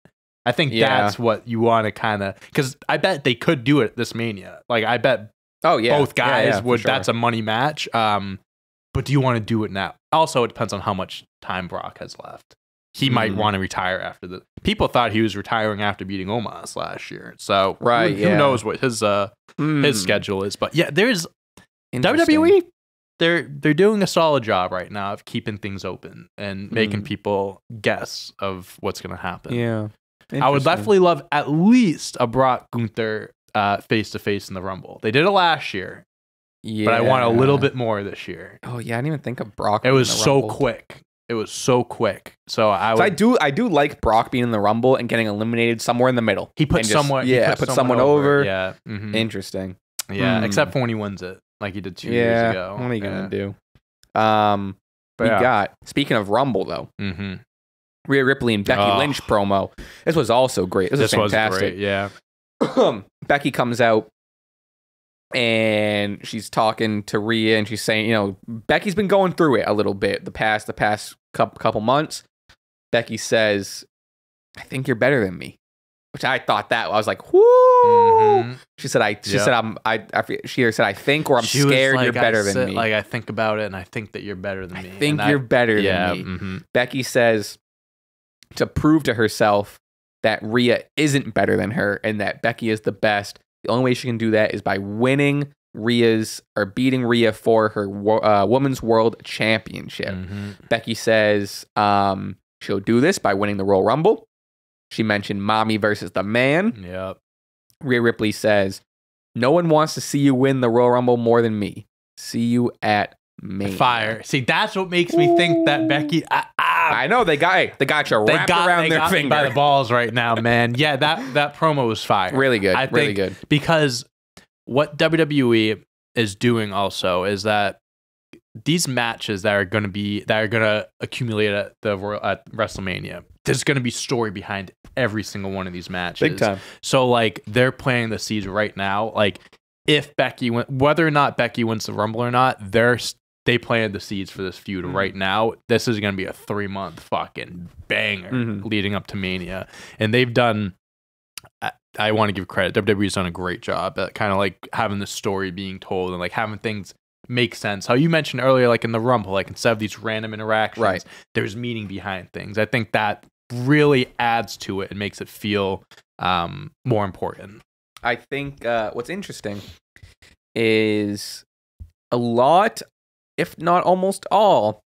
I think that's what you want to kind of, because I bet they could do it this Mania. Like I bet both guys would. Sure. That's a money match. But do you want to do it now? Also, it depends on how much time Brock has left. he might want to retire after the. People thought he was retiring after beating Omos last year. So who knows what his schedule is? But yeah, there's WWE. They're doing a solid job right now of keeping things open and making people guess of what's going to happen. Yeah, I would definitely love at least a Brock Gunther face to face in the Rumble. They did it last year. Yeah, but I want a little bit more this year. Oh yeah, I didn't even think of Brock. It was so quick. It was so quick. So I do like Brock being in the Rumble and getting eliminated somewhere in the middle. He put someone over. Yeah. Mm-hmm. Interesting. Yeah, except for when he wins it, like he did 2 years ago. What are you gonna do? Got speaking of Rumble though. Rhea Ripley and Becky Lynch promo. This was also great. This was fantastic. Was great, yeah. Becky comes out and she's talking to Rhea and she's saying, Becky's been going through it a little bit the past couple months. Becky says, "I think you're better than me," which I thought that I was like, "Whoo!" She said, "I think, or I'm scared you're better than me." Like I think about it and I think that you're better than me. I think you're better than me. Becky says to prove to herself that Rhea isn't better than her and that Becky is the best. The only way she can do that is by beating Rhea for her Women's World Championship. Becky says she'll do this by winning the Royal Rumble. She mentioned Mommy versus the Man. Yep. Rhea Ripley says, "No one wants to see you win the Royal Rumble more than me. See you at Mania." Fire. See, that's what makes me think that Becky. I know they got you wrapped around their finger by the balls right now, man. Yeah, that promo was fire. Really good. Really good. Because what WWE is doing also is that these matches that are going to accumulate at WrestleMania, there's going to be story behind every single one of these matches. Big time. So like they're planting the seeds right now. Like if whether or not Becky wins the Rumble or not, they planted the seeds for this feud right now. This is going to be a 3-month fucking banger leading up to Mania. And they've done, I want to give credit, WWE's done a great job at kind of like having the story being told and like having things make sense. How you mentioned earlier, like in the Rumble, like instead of these random interactions, there's meaning behind things. I think that really adds to it and makes it feel more important. I think what's interesting is a lot, if not almost all,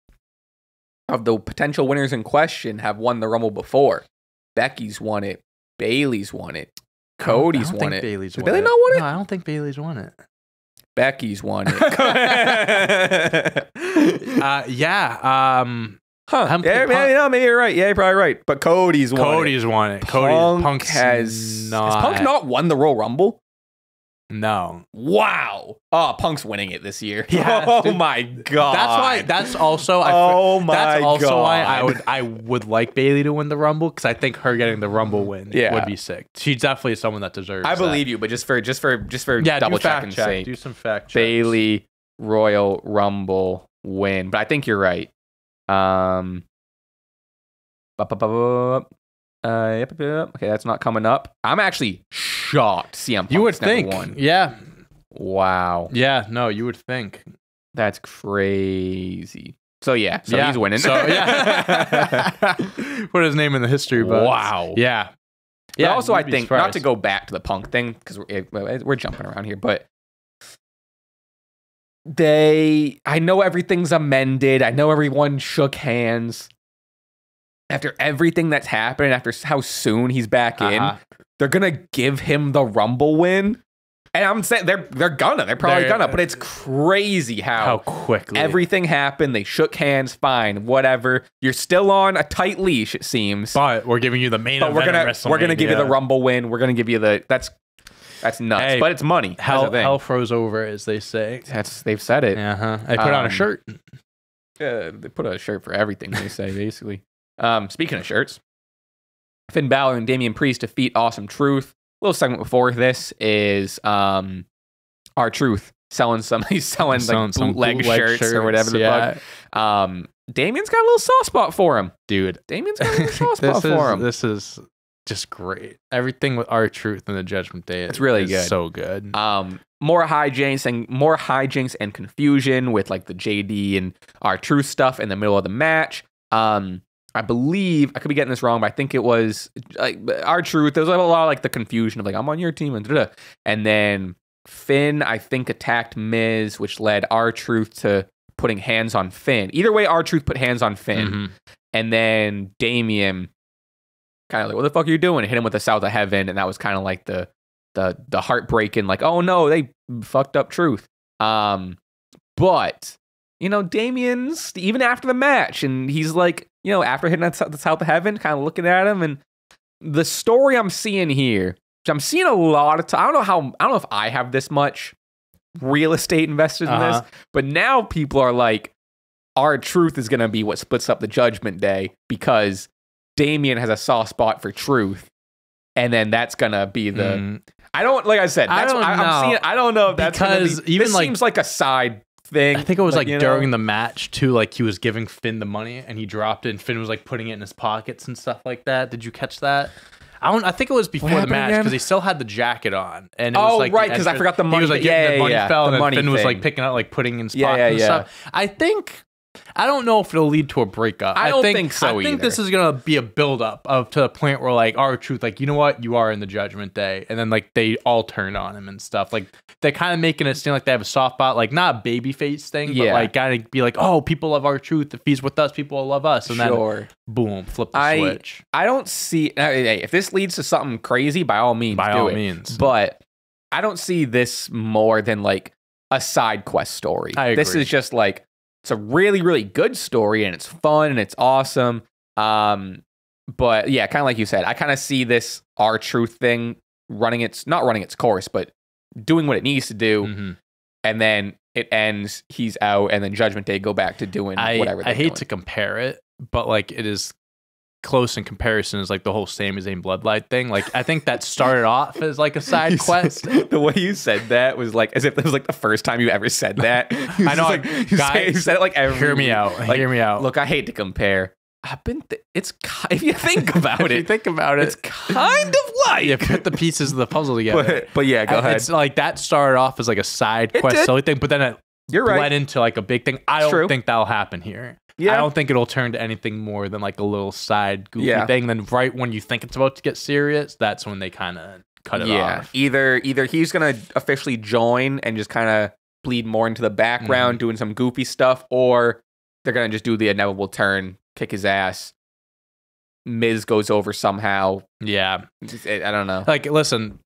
of the potential winners in question have won the Rumble before. Becky's won it. Bayley's won it. Cody's won it. Bayley's Did Bayley not won it? No, I don't think Bayley's won it. Becky's won it. Yeah. Maybe you're right. Yeah, you're probably right. But Cody's won it. Punk has Punk not won the Royal Rumble? No. Wow. Oh, Punk's winning it this year. Yeah, oh my god. That's also why I would like Bayley to win the Rumble, because I think her getting the Rumble win would be sick. She's definitely someone that deserves I believe you, but just for double checking sake. Do some fact checks. Bayley Royal Rumble win. But I think you're right. Okay, that's not coming up. I'm actually shocked CM Punk's you would think. Won. Yeah. Wow. Yeah, no, you would think. That's crazy. So he's winning. So yeah. Put his name in the history books. Wow. Yeah. But also I think, not to go back to the Punk thing, because we're jumping around here, but I know everything's amended. I know everyone shook hands. After everything that's happened, after how soon he's back in, they're gonna give him the Rumble win. And I'm saying they're probably gonna, but it's crazy how quickly everything happened. They shook hands, fine, whatever. You're still on a tight leash, it seems. But we're giving you the main event. We're gonna give you the Rumble win. We're gonna give you that's nuts. Hey, but it's money. Hell froze over, as they say. They've said it. They put on a shirt. Yeah, they put on a shirt for everything, they say, basically. Speaking of shirts, Finn Balor and Damian Priest defeat Awesome Truth. A little segment before this is R-Truth selling some bootleg shirts or whatever the fuck. Damian's got a little soft spot for him, dude. Damian's got a little soft spot for him. This is just great. Everything with R-Truth and the Judgment Day. It's really good. So good. More hijinks and confusion with like the JD and R-Truth stuff in the middle of the match. I believe, I could be getting this wrong, but I think it was like R-Truth. There was a lot of like the confusion of like, I'm on your team, and then Finn, I think, attacked Miz, which led R-Truth to putting hands on Finn. Either way, R-Truth put hands on Finn. And then Damian kind of like, what the fuck are you doing? Hit him with the South of Heaven, and that was kind of like the heartbreaking, like, oh no, they fucked up Truth. But, you know, Damian's, even after the match, and he's like, you know, after hitting the South of Heaven, kind of looking at him, and the story I'm seeing here, which I'm seeing a lot of time. I don't know if I have this much real estate invested in this, but now people are like, R-Truth is going to be what splits up the Judgment Day because Damian has a soft spot for Truth, and then that's going to be the. I don't, like I said, that's what I'm seeing. I don't know if that's because even this like, seems like a side thing. I think it was like during the match too, like he was giving Finn the money and he dropped it, and Finn was like putting it in his pockets and stuff like that. Did you catch that? I think it was before the match because he still had the jacket on, and it was like right, because I forgot the money. He was like, the money fell, and then Finn was like picking out, like putting in his pocket and stuff. I don't know if it'll lead to a breakup. I don't think so. I think this is gonna be a buildup to the point where like R-Truth, like, you know what, you are in the Judgment Day, and then like they all turn on him and stuff. Like they're kind of making it seem like they have a soft spot, like not a baby face thing, but like gotta be like, oh, people love R-Truth. If he's with us, people will love us, and then boom, flip the switch. I don't see. Hey, if this leads to something crazy, by all means, do it. But I don't see this more than like a side quest story. This is just like. It's a really, really good story, and it's fun, and it's awesome. But yeah, kind of like you said, I kind of see this R-Truth thing not running its course, but doing what it needs to do. And then it ends, he's out, and then Judgment Day go back to doing whatever they're doing. I hate to compare it, but like it is close in comparison is like the whole Sami Zayn Bloodline thing. Like I think that started off as like a side quest. The way you said that was like as if it was like the first time you ever said that. I know, like, guys, you said it like every. Hear me out. Like, hear me out. Look, I hate to compare. It's if you think about it, it's kind of like you put the pieces of the puzzle together. But yeah, go ahead. It's like that started off as like a side quest silly thing, but then it bled into like a big thing. I don't think that'll happen here. Yeah. I don't think it'll turn to anything more than like a little side goofy thing. Then right when you think it's about to get serious, that's when they kind of cut it off. Either he's going to officially join and just kind of bleed more into the background doing some goofy stuff, or they're going to just do the inevitable turn, kick his ass. Miz goes over somehow. Yeah. I don't know. Like, listen,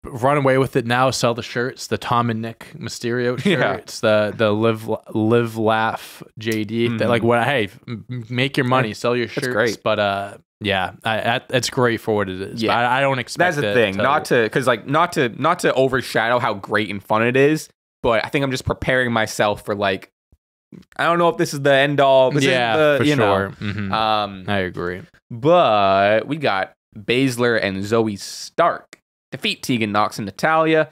run away with it now. Sell the shirts, the Tom and Nick Mysterio shirts, the live laugh JD. Like, what? Hey, make your money, sell your shirts. That's great. But it's great for what it is. Yeah, I don't expect. That's the thing. Not to overshadow how great and fun it is. But I think I'm just preparing myself for like. I don't know if this is the end all. This is the, for sure. I agree. But we got Baszler and Zoe Stark defeat Tegan Nox and Natalya.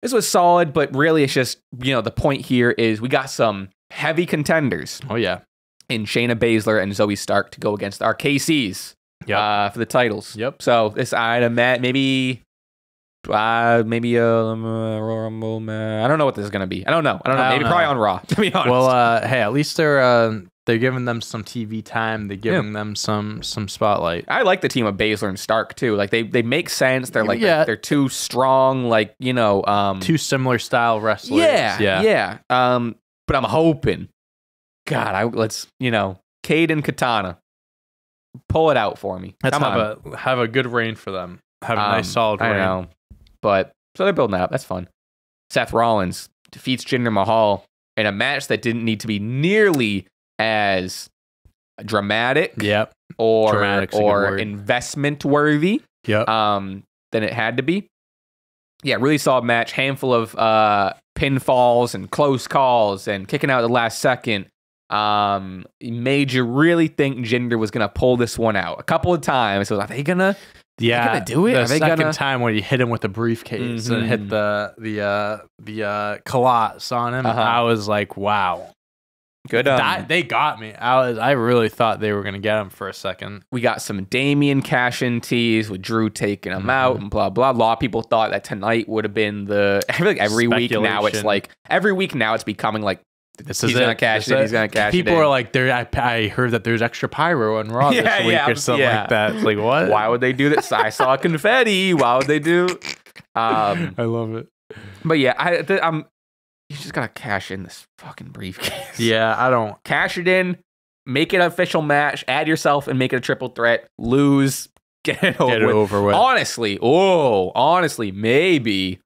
This was solid, but really it's just, the point here is we got some heavy contenders. Oh, yeah. In Shayna Baszler and Zoe Stark to go against our KCs for the titles. Yep. So this item, maybe a Royal Rumble match. I don't know what this is going to be. I don't know. Maybe probably on Raw, to be honest. Well, hey, at least they're giving them some TV time. They're giving them some spotlight. I like the team of Baszler and Stark too. Like they make sense. They're like they're too strong. Like two similar style wrestlers. Yeah. But I'm hoping, God, let's Cade and Katana, pull it out for me. Let's have a good reign for them. Have a nice solid reign. I know, but so they're building up. That's fun. Seth Rollins defeats Jinder Mahal in a match that didn't need to be nearly as dramatic or investment worthy than it had to be. Yeah, really solid match. Handful of pinfalls and close calls and kicking out at the last second. Made you really think Jinder was going to pull this one out a couple of times. So are they going to do it? The second time when you hit him with the briefcase and hit the colots on him, I was like, wow. Good. They got me. I really thought they were going to get him for a second. We got some Damian cash-in teas with Drew taking him out and blah, blah. A lot of people thought that tonight would have been I feel like every week now it's becoming like He's gonna cash it. He's gonna cash it. People are like, I heard that there's extra pyro on Raw this week or something like that. It's like, what? Why would they do this? I saw confetti. Why would they do? I love it. But yeah, you just gotta cash in this fucking briefcase. Yeah, I don't cash it in. Make it an official match. Add yourself and make it a triple threat. Lose. Get it over with. Honestly, maybe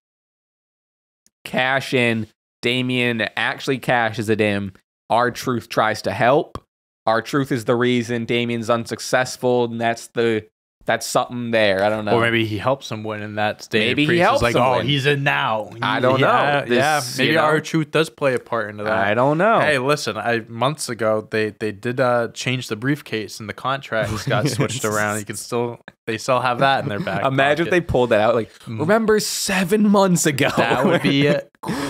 cash in. Damian actually cashes it in. R-Truth tries to help. R-Truth is the reason Damian's unsuccessful, and that's something there. I don't know. Or maybe he helps him win in that state. Maybe he helps him win. He's in now. I don't know. Maybe R-Truth does play a part into that. I don't know. Hey, listen, months ago they did change the briefcase and the contracts got switched around. They still have that in their back. Imagine if they pulled that out. Like, remember 7 months ago? That would be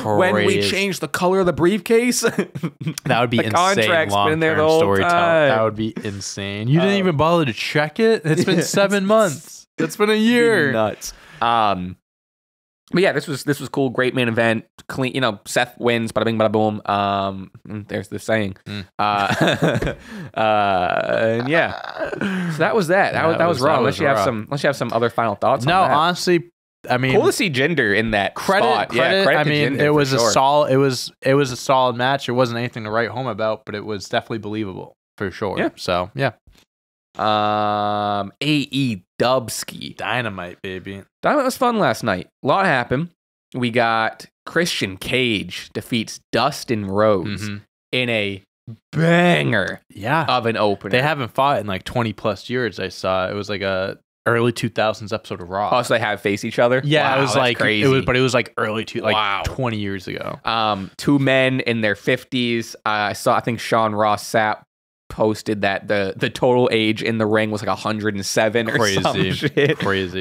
when we changed the color of the briefcase. That would be insane. Contract's been there the whole time. That would be insane. You didn't even bother to check it. It's been 7 months. It's been a year. Nuts. But yeah, this was cool. Great main event. Clean. Seth wins. Bada bing, bada boom. There's the saying. And yeah. So that was that. That was Raw. Unless you have some other final thoughts. No, on that. honestly, I mean, cool to see Jinder in that spot. Credit. I mean, Jinder, it was a solid. It was a solid match. It wasn't anything to write home about, but it was definitely believable for sure. Yeah. So yeah. AEW Dynamite, baby. Dynamite was fun last night. A lot happened. We got Christian Cage defeats Dustin Rhodes in a banger of an opener. They haven't fought in like 20 plus years. I saw it was like a early 2000s episode of Raw. Oh, so they have faced each other? Yeah, wow, it was like crazy. It was like early 20 years ago. Two men in their 50s. I think Sean Ross Sapp posted that the total age in the ring was like 107 or some shit. Crazy.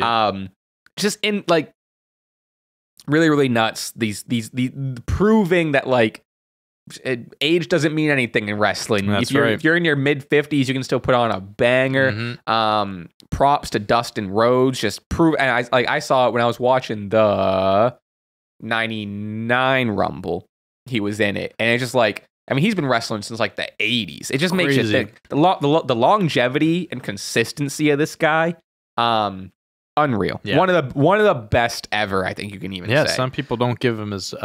Just in like really, really nuts. These proving that like age doesn't mean anything in wrestling. That's if you're in your mid 50s, you can still put on a banger. Props to Dustin Rhodes. Just prove. And I saw it when I was watching the 99 Rumble. He was in it, and it's just like. I mean, he's been wrestling since like the 80s. It just makes you think. The longevity and consistency of this guy, unreal. Yeah. One of the best ever, I think you can even say. Yeah, some people don't give him his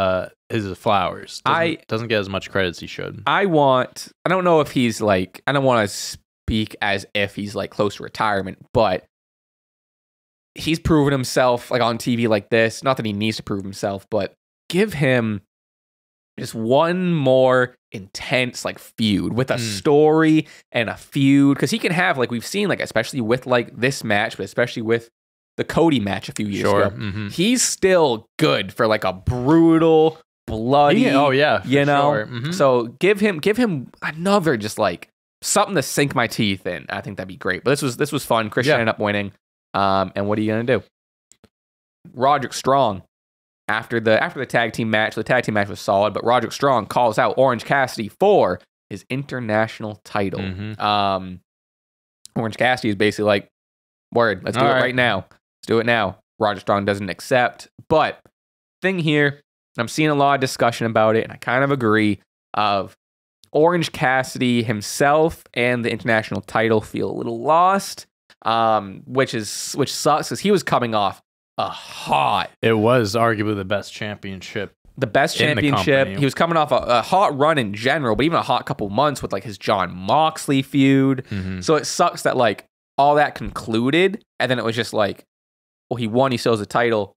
flowers. Doesn't get as much credit as he should. I don't know if he's like, I don't want to speak as if he's like close to retirement, but he's proven himself like on TV like this. Not that he needs to prove himself, but give him just one more intense like feud with a story and a feud, because he can have like we've seen like especially with like this match, but especially with the Cody match a few years ago, he's still good for like a brutal, bloody. Sure. So give him another just like something to sink my teeth in. I think that'd be great. But this was fun. Christian ended up winning. And what are you gonna do? Roderick Strong. After the tag team match, the tag team match was solid, but Roderick Strong calls out Orange Cassidy for his international title. Orange Cassidy is basically like, word, let's do it right now. Let's do it now. Roderick Strong doesn't accept. But thing here, I'm seeing a lot of discussion about it, and I kind of agree, of Orange Cassidy himself and the international title feel a little lost, which sucks because he was coming off It was arguably the best championship. He was coming off a hot run in general, but even a hot couple months with like his Jon Moxley feud. So it sucks that like all that concluded, and then it was just like, well, he won, he still has a title.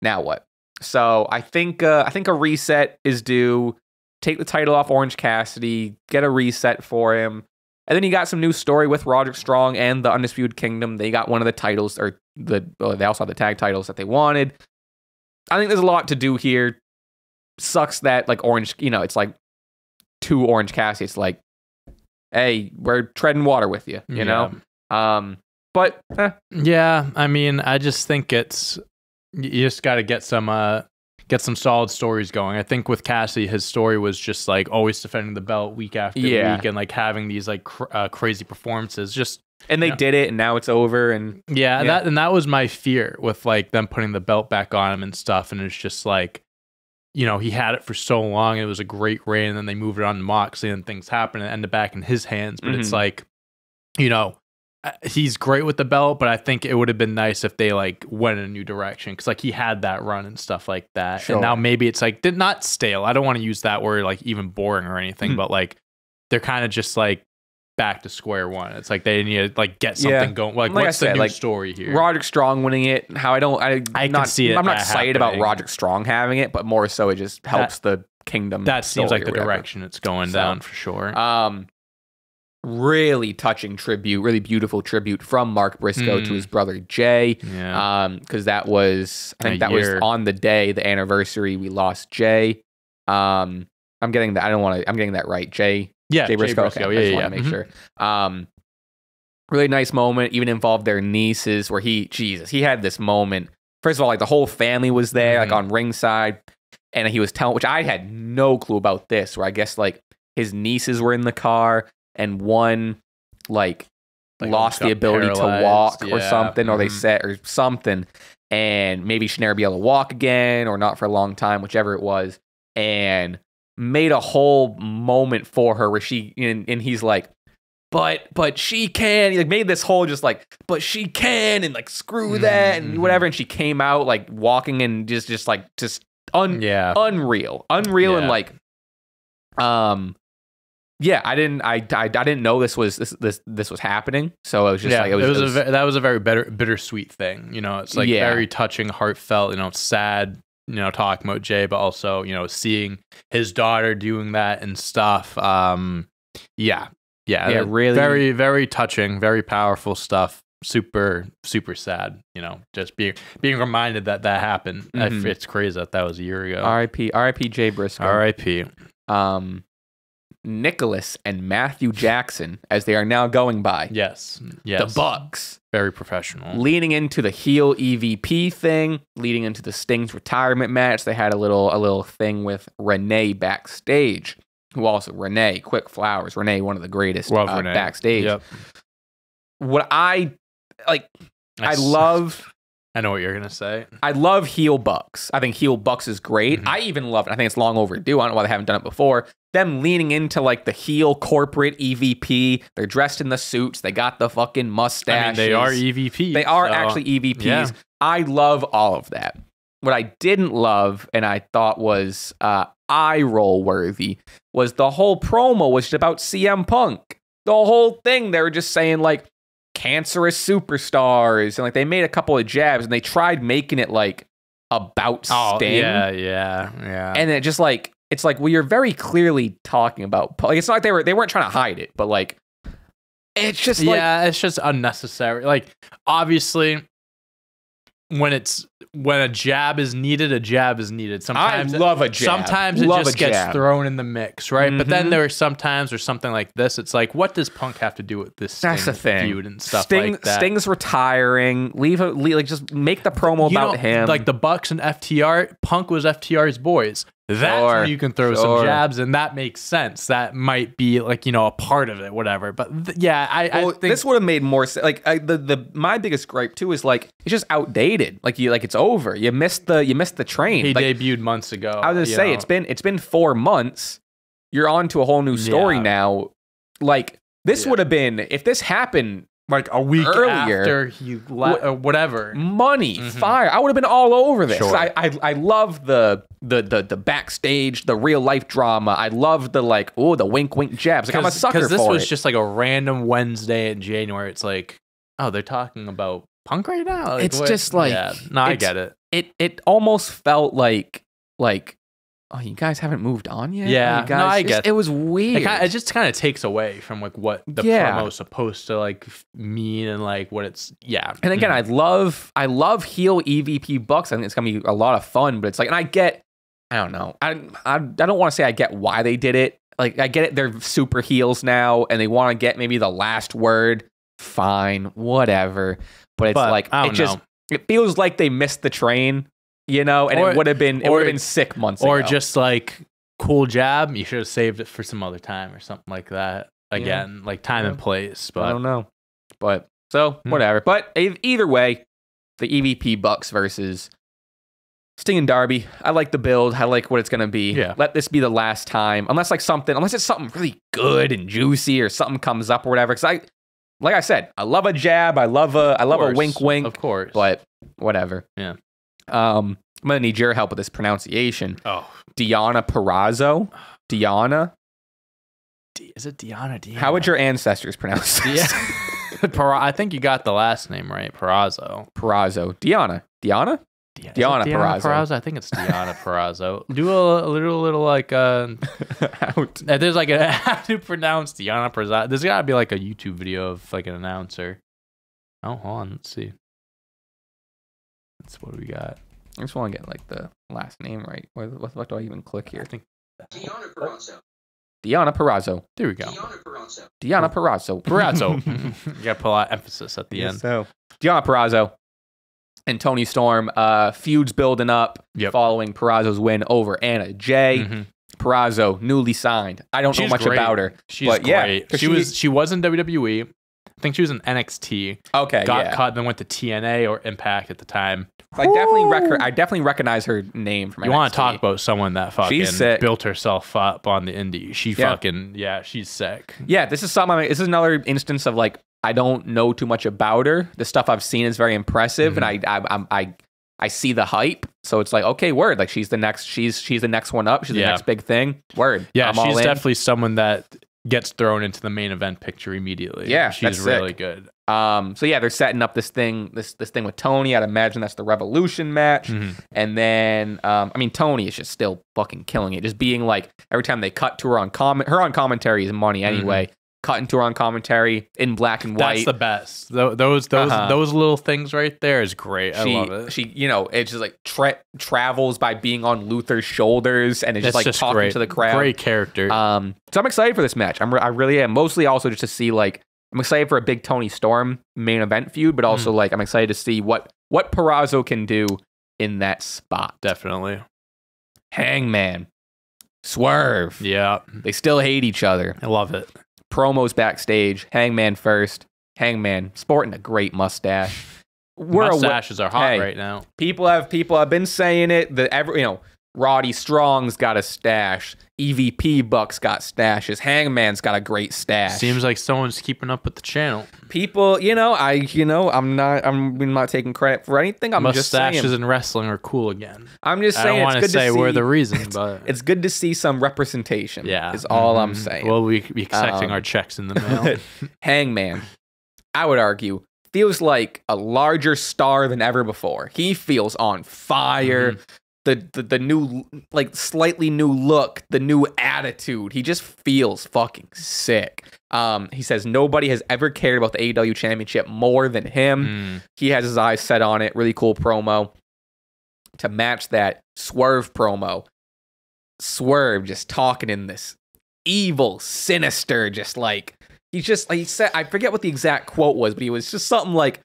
Now what? So I think a reset is due. Take the title off Orange Cassidy, get a reset for him. And then you got some new story with Roderick Strong and the Undisputed Kingdom. They got one of the titles, or they also had the tag titles that they wanted. I think there's a lot to do here. Sucks that like Orange, it's like two Orange Cassidy. It's like, hey, we're treading water with you, you know? But yeah, I mean, I just think you just got to get some solid stories going. I think with Cassidy, his story was just like always defending the belt week after week and like having these like crazy performances. And they did it, and now it's over. And that was my fear with like them putting the belt back on him and stuff. And it's just like, you know, he had it for so long. It was a great reign, and then they moved it on to Moxley, and things happened and ended back in his hands. But it's like, you know, he's great with the belt, but I think it would have been nice if they like went in a new direction, because like he had that run and stuff like that. And now maybe it's like not stale. I don't want to use that word like even boring or anything, but like they're kind of just like back to square one. It's like they need to like get something going. Like what's the new story here? Roderick Strong winning it. How I can see it. I'm not excited about Roderick Strong having it, but more so it just helps the Kingdom. That seems like the direction it's going down for sure. Really touching tribute, really beautiful tribute from Mark Briscoe to his brother Jey. Because that was, I think that was on the day, the anniversary we lost Jey. I'm getting that. I'm getting that right. Jey Briscoe. Okay, I just want to make sure. Really nice moment. Even involved their nieces, where he had this moment. First of all, like the whole family was there, like on ringside, and he was telling, which I had no clue about this. Where I guess like his nieces were in the car, and one like lost the ability to walk or something, or they said or something, and maybe she'd never be able to walk again, or not for a long time, whichever it was, and made a whole moment for her where she and he's like, but she can. He like made this whole just like, but she can, and like screw that and whatever. And she came out like walking and just unreal, and like, I didn't know this was happening. So it was just like that was a very bittersweet thing. You know, it's like very touching, heartfelt. You know, sad. You know, talking about Jey, but also, you know, seeing his daughter doing that and stuff. Really very, very touching, very powerful stuff. Super, super sad. You know, just being reminded that happened. It's crazy that was a year ago. R.I.P. Jey Briscoe. R.I.P. Nicholas and Matthew Jackson, as they are now going by. Yes. The Bucks. Very professional. Leading into the heel EVP thing, leading into the Sting's retirement match, they had a little thing with Renee backstage. Who also Quick Flowers. Renee, one of the greatest backstage. Yep. What I like, I love. I know what you're gonna say. I love heel Bucks. I think heel Bucks is great. I even love it. I think it's long overdue. I don't know why they haven't done it before. Them leaning into like the heel corporate EVP. They're dressed in the suits. They got the fucking mustaches. I mean, they are EVPs. They are actually EVPs. Yeah. I love all of that. What I didn't love, and I thought was eye roll worthy, was the whole promo was about CM Punk. The whole thing, they were just saying like cancerous superstars, and like they made a couple of jabs, and they tried making it like about Sting. Yeah. And it just like, it's like, well, you're very clearly talking about, like, it's not like they weren't trying to hide it, but like, it's just like, it's just unnecessary. Like, obviously, when a jab is needed, a jab is needed. Sometimes I love a jab. Sometimes it just gets thrown in the mix, right? But then there are sometimes there's something like this. It's like, what does Punk have to do with this Sting feud and stuff like that? Sting's retiring. Like just make the promo about him. Like the Bucks and FTR. Punk was FTR's boys. That's where you can throw some jabs, and that makes sense. That might be like, you know, a part of it, whatever. But I think this would have made more sense. Like my biggest gripe too is like it's just outdated. Like it's over. You missed the train. He debuted months ago. I was gonna say it's been 4 months. You're on to a whole new story now. Like this would have been, if this happened like a week earlier, after he whatever. Money, fire. I would have been all over this. Sure. I love the backstage, the real life drama. I love the like, the wink wink jabs. Like I'm a sucker for it. Because this was just like a random Wednesday in January. It's like, oh, they're talking about Punk right now. Like, it's just like, I get it. It almost felt like. Oh, you guys haven't moved on yet? Yeah, I get it. It was weird. It just kind of takes away from like what the promo is supposed to like mean and like what it's. Yeah. And again, I love heel EVP Bucks. I think it's gonna be a lot of fun. But it's like, and I don't know. I don't want to say I get why they did it. Like I get it. They're super heels now, and they want to get maybe the last word. Fine, whatever. But it's it feels like they missed the train. You know, and it would have been 6 months ago. Or just like, cool jab, you should have saved it for some other time or something like that. Again, like time and place. But I don't know. But so whatever. But either way, the EVP Bucks versus Sting and Darby. I like the build. I like what it's gonna be. Yeah. Let this be the last time, unless it's something really good and juicy or something comes up or whatever. Because like I said, I love a jab. I love a wink, wink. Of course. But whatever. Yeah. I'm gonna need your help with this pronunciation. Oh, Deonna Purrazzo. Deonna. Is it Deonna? How would your ancestors pronounce this? I think you got the last name right. Purrazzo. Deonna. Deonna Purrazzo. I think it's Deonna Purrazzo. Do a little like there's like a how to pronounce Deonna Purrazzo. There's gotta be like a YouTube video of like an announcer. Oh, hold on, let's see. That's what we got. I just want to get like the last name right. What do I even click here? I think Deonna Purrazzo. Deonna Purrazzo. There we go. Deonna Purrazzo. You gotta put a lot of emphasis at the end. So Deonna Purrazzo and Toni Storm, feuds building up following Purrazzo's win over Anna Jay. Purrazzo, newly signed. I don't know much about her. She's great. Yeah, she was in WWE. I think she was in NXT. Okay, got cut, then went to TNA or Impact at the time. I definitely recognize her name from NXT. You want to talk about someone that fucking built herself up on the indie. She's sick. Yeah, this is this is another instance of like, I don't know too much about her. The stuff I've seen is very impressive, and I see the hype. So it's like, okay, word. Like she's the next one up. She's the next big thing. Word. Yeah, she's definitely someone that gets thrown into the main event picture immediately. Yeah, she's really good. So yeah, they're setting up this thing with Toni. I'd imagine that's the Revolution match. And then I mean, Toni is just still fucking killing it. Just being like, every time they cut to her on commentary is money anyway. Cutting to her on commentary in black and white. That's the best. Those little things right there is great. I love it. She, it's just like travels by being on Luther's shoulders and it's just talking to the crowd. Great character. So I'm excited for this match. I really am. Mostly also just to see like, I'm excited for a big Toni Storm main event feud, but also like I'm excited to see what Purrazzo can do in that spot. Definitely. Hangman, Swerve. Yeah, they still hate each other. I love it. Promos backstage. Hangman first. Hangman sporting a great mustache. Mustaches are hot right now. People have been saying it. Roddy Strong's got a stash. EVP Buck's got stashes. Hangman's got a great stash. Seems like someone's keeping up with the channel. People, I'm not taking credit for anything. I'm just saying mustaches in wrestling are cool again. I'm just saying. I don't want to say we're the reason, but it's good to see some representation. Yeah, is all I'm saying. We'll be expecting our checks in the mail. Hangman, I would argue, feels like a larger star than ever before. He feels on fire. The new, like, slightly new look, the new attitude. He just feels fucking sick. He says nobody has ever cared about the AEW Championship more than him. He has his eyes set on it. Really cool promo. To match that, Swerve promo. Swerve just talking in this evil, sinister, just like, he said, I forget what the exact quote was, but he was just something like,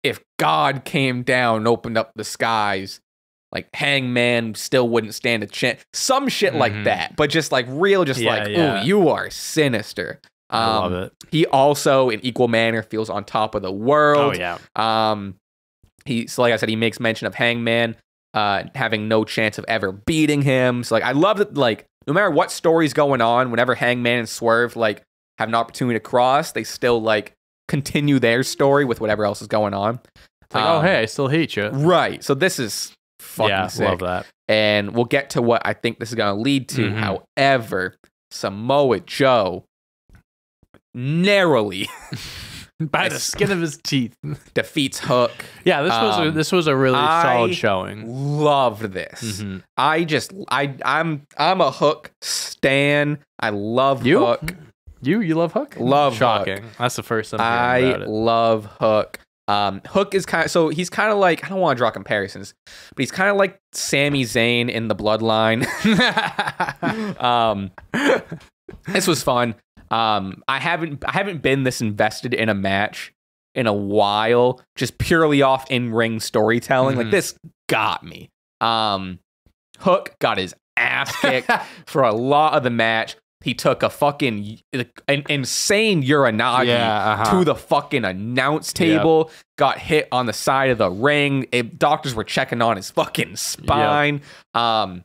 if God came down and opened up the skies, like Hangman still wouldn't stand a chance. Some shit like that, but just like real, ooh, you are sinister. I love it. He also, in equal manner, feels on top of the world. Oh yeah. So like I said, he makes mention of Hangman having no chance of ever beating him. So like, I love that. Like, no matter what story's going on, whenever Hangman and Swerve like have an opportunity to cross, they still like continue their story with whatever else is going on. It's like, oh hey, I still hate you. Right. So this is fucking sick. Love that. And we'll get to what I think this is going to lead to. However, Samoa Joe narrowly by the skin of his teeth defeats Hook. Yeah, this was a really solid showing. Loved this. I'm a Hook stan. I love Hook. You love Hook? Love Shocking. Hook. That's the first time I'm hearing about it. Love Hook. Hook is he's kind of like, I don't want to draw comparisons, but he's kind of like Sami Zayn in the Bloodline. This was fun. I haven't been this invested in a match in a while, just purely off in-ring storytelling. Like, this got me. Hook got his ass kicked for a lot of the match. He took a fucking an insane Uranagi to the fucking announce table. Yep. Got hit on the side of the ring. Doctors were checking on his fucking spine. Yep.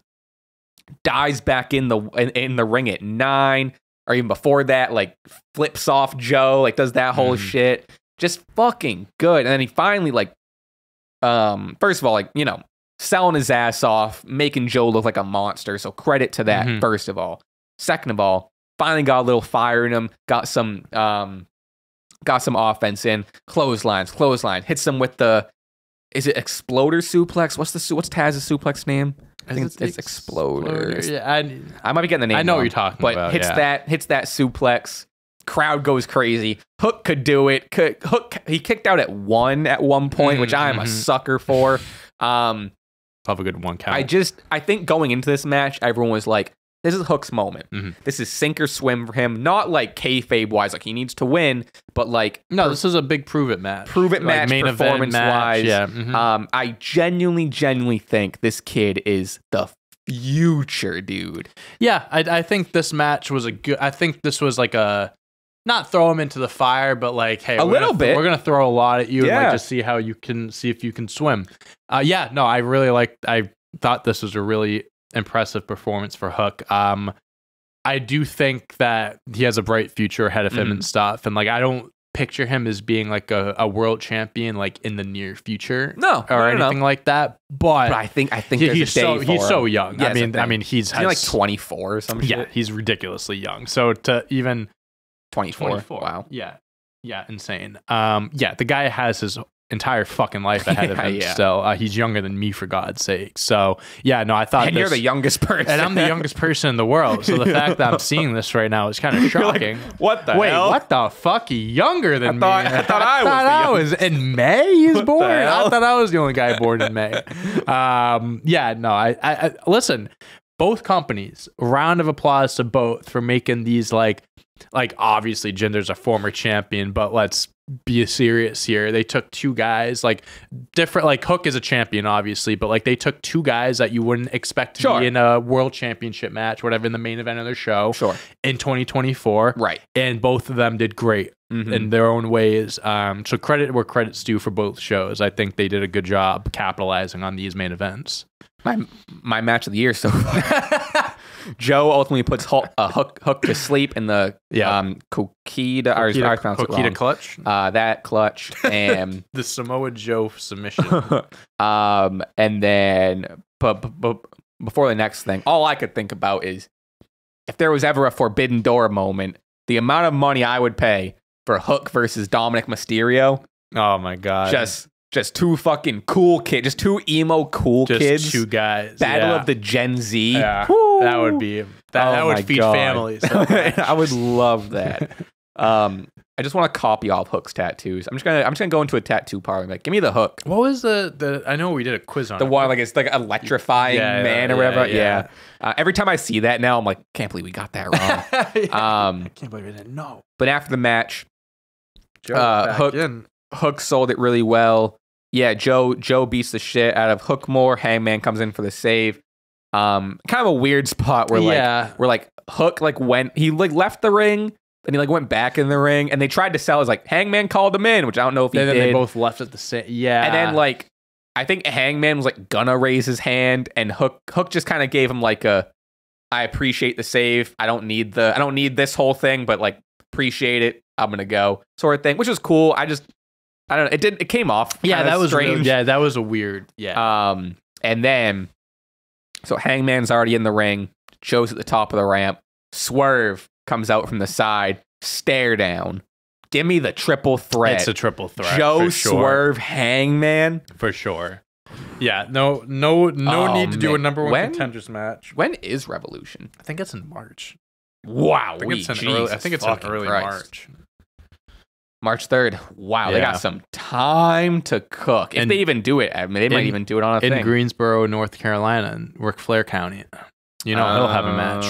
Dies back in the ring at 9, or even before that. Like flips off Joe. Like does that whole shit. Just fucking good. And then he finally like, first of all, like selling his ass off, making Joe look like a monster. So credit to that. First of all. Second of all, finally got a little fire in him. Got some offense in. Clothesline. Hits him with the. Is it Exploder suplex? What's Taz's suplex name? I think it's Exploder. Yeah, I might be getting the name. I know wrong, what you're talking but about. Hits that suplex. Crowd goes crazy. Hook could do it. Hook he kicked out at 1 at one point, which I am a sucker for. Have a good 1 count. I think going into this match, everyone was like, this is Hook's moment. This is sink or swim for him. Not like kayfabe wise, like he needs to win, but like this is a big prove it match. Main performance wise. Yeah. I genuinely think this kid is the future, dude. Yeah, I think this match was I think this was like a not throw him into the fire, but like, hey, we're gonna throw a lot at you and like just see if you can swim. I thought this was a really impressive performance for Hook. I do think that he has a bright future ahead of him and stuff, and like I don't picture him as being like a world champion like in the near future, or anything like that. But I think he's so young. Yeah, I mean he's like 24 or something. Yeah, he's ridiculously young. So to even 24. Wow. Yeah, insane. The guy has his entire fucking life ahead of him still. He's younger than me, for God's sake. So I thought and you're the youngest person, and I'm the youngest person in the world. So the fact that I'm seeing this right now is kind of shocking. Like, what the hell? What the fuck? He's younger than me. I thought I was in May. He's born. I thought I was the only guy born in May. I listen. Both companies, round of applause to both for making these like obviously Jinder's a former champion, but let's be serious here. They took 2 guys like different, like Hook is a champion obviously, but like they took 2 guys that you wouldn't expect to be in a world championship match, whatever, in the main event of their show in 2024. Right. And both of them did great in their own ways. So credit where credit's due for both shows. I think they did a good job capitalizing on these main events. My match of the year so far. Joe ultimately puts Hook to sleep in the Kokita clutch. That clutch and the Samoa Joe submission. And then but before the next thing, all I could think about is if there was ever a Forbidden Door moment, the amount of money I would pay for Hook versus Dominic Mysterio. Oh my God. Just 2 fucking cool kids. Just 2 emo cool kids. Just 2 guys. Battle of the Gen Z. Yeah. That would be... That would feed families. I would love that. I just want to copy all of Hook's tattoos. I'm just gonna go into a tattoo parlor and be like, give me the Hook. What was the I know we did a quiz on the one, like it's like electrifying man or whatever. Yeah. Every time I see that now, I'm like, can't believe we got that wrong. I can't believe I didn't know. But after the match, Hook sold it really well. Yeah, Joe beats the shit out of Hook more. Hangman comes in for the save. Kind of a weird spot where Hook went, he left the ring and he went back in the ring and they tried to sell it as Hangman called him in, which I don't know if he did. And then they both left at the same. Yeah. And then I think Hangman was gonna raise his hand and Hook just kind of gave him I appreciate the save. I don't need this whole thing, but appreciate it. I'm gonna go sort of thing, which was cool. I don't know. It came off. Yeah, that was strange. That was a weird. Yeah. And then, so Hangman's already in the ring. Joe's at the top of the ramp. Swerve comes out from the side. Stare down. Give me the triple threat. It's a triple threat. Joe, Swerve, Hangman. For sure. Yeah. No need to do a number 1 contenders match. When is Revolution? I think it's in March. Wow. I think it's in early March. March 3rd. Wow, they got some time to cook. If they even do it, they might even do it on a thing. In Greensboro, North Carolina, in Ric Flair County. He'll have a match.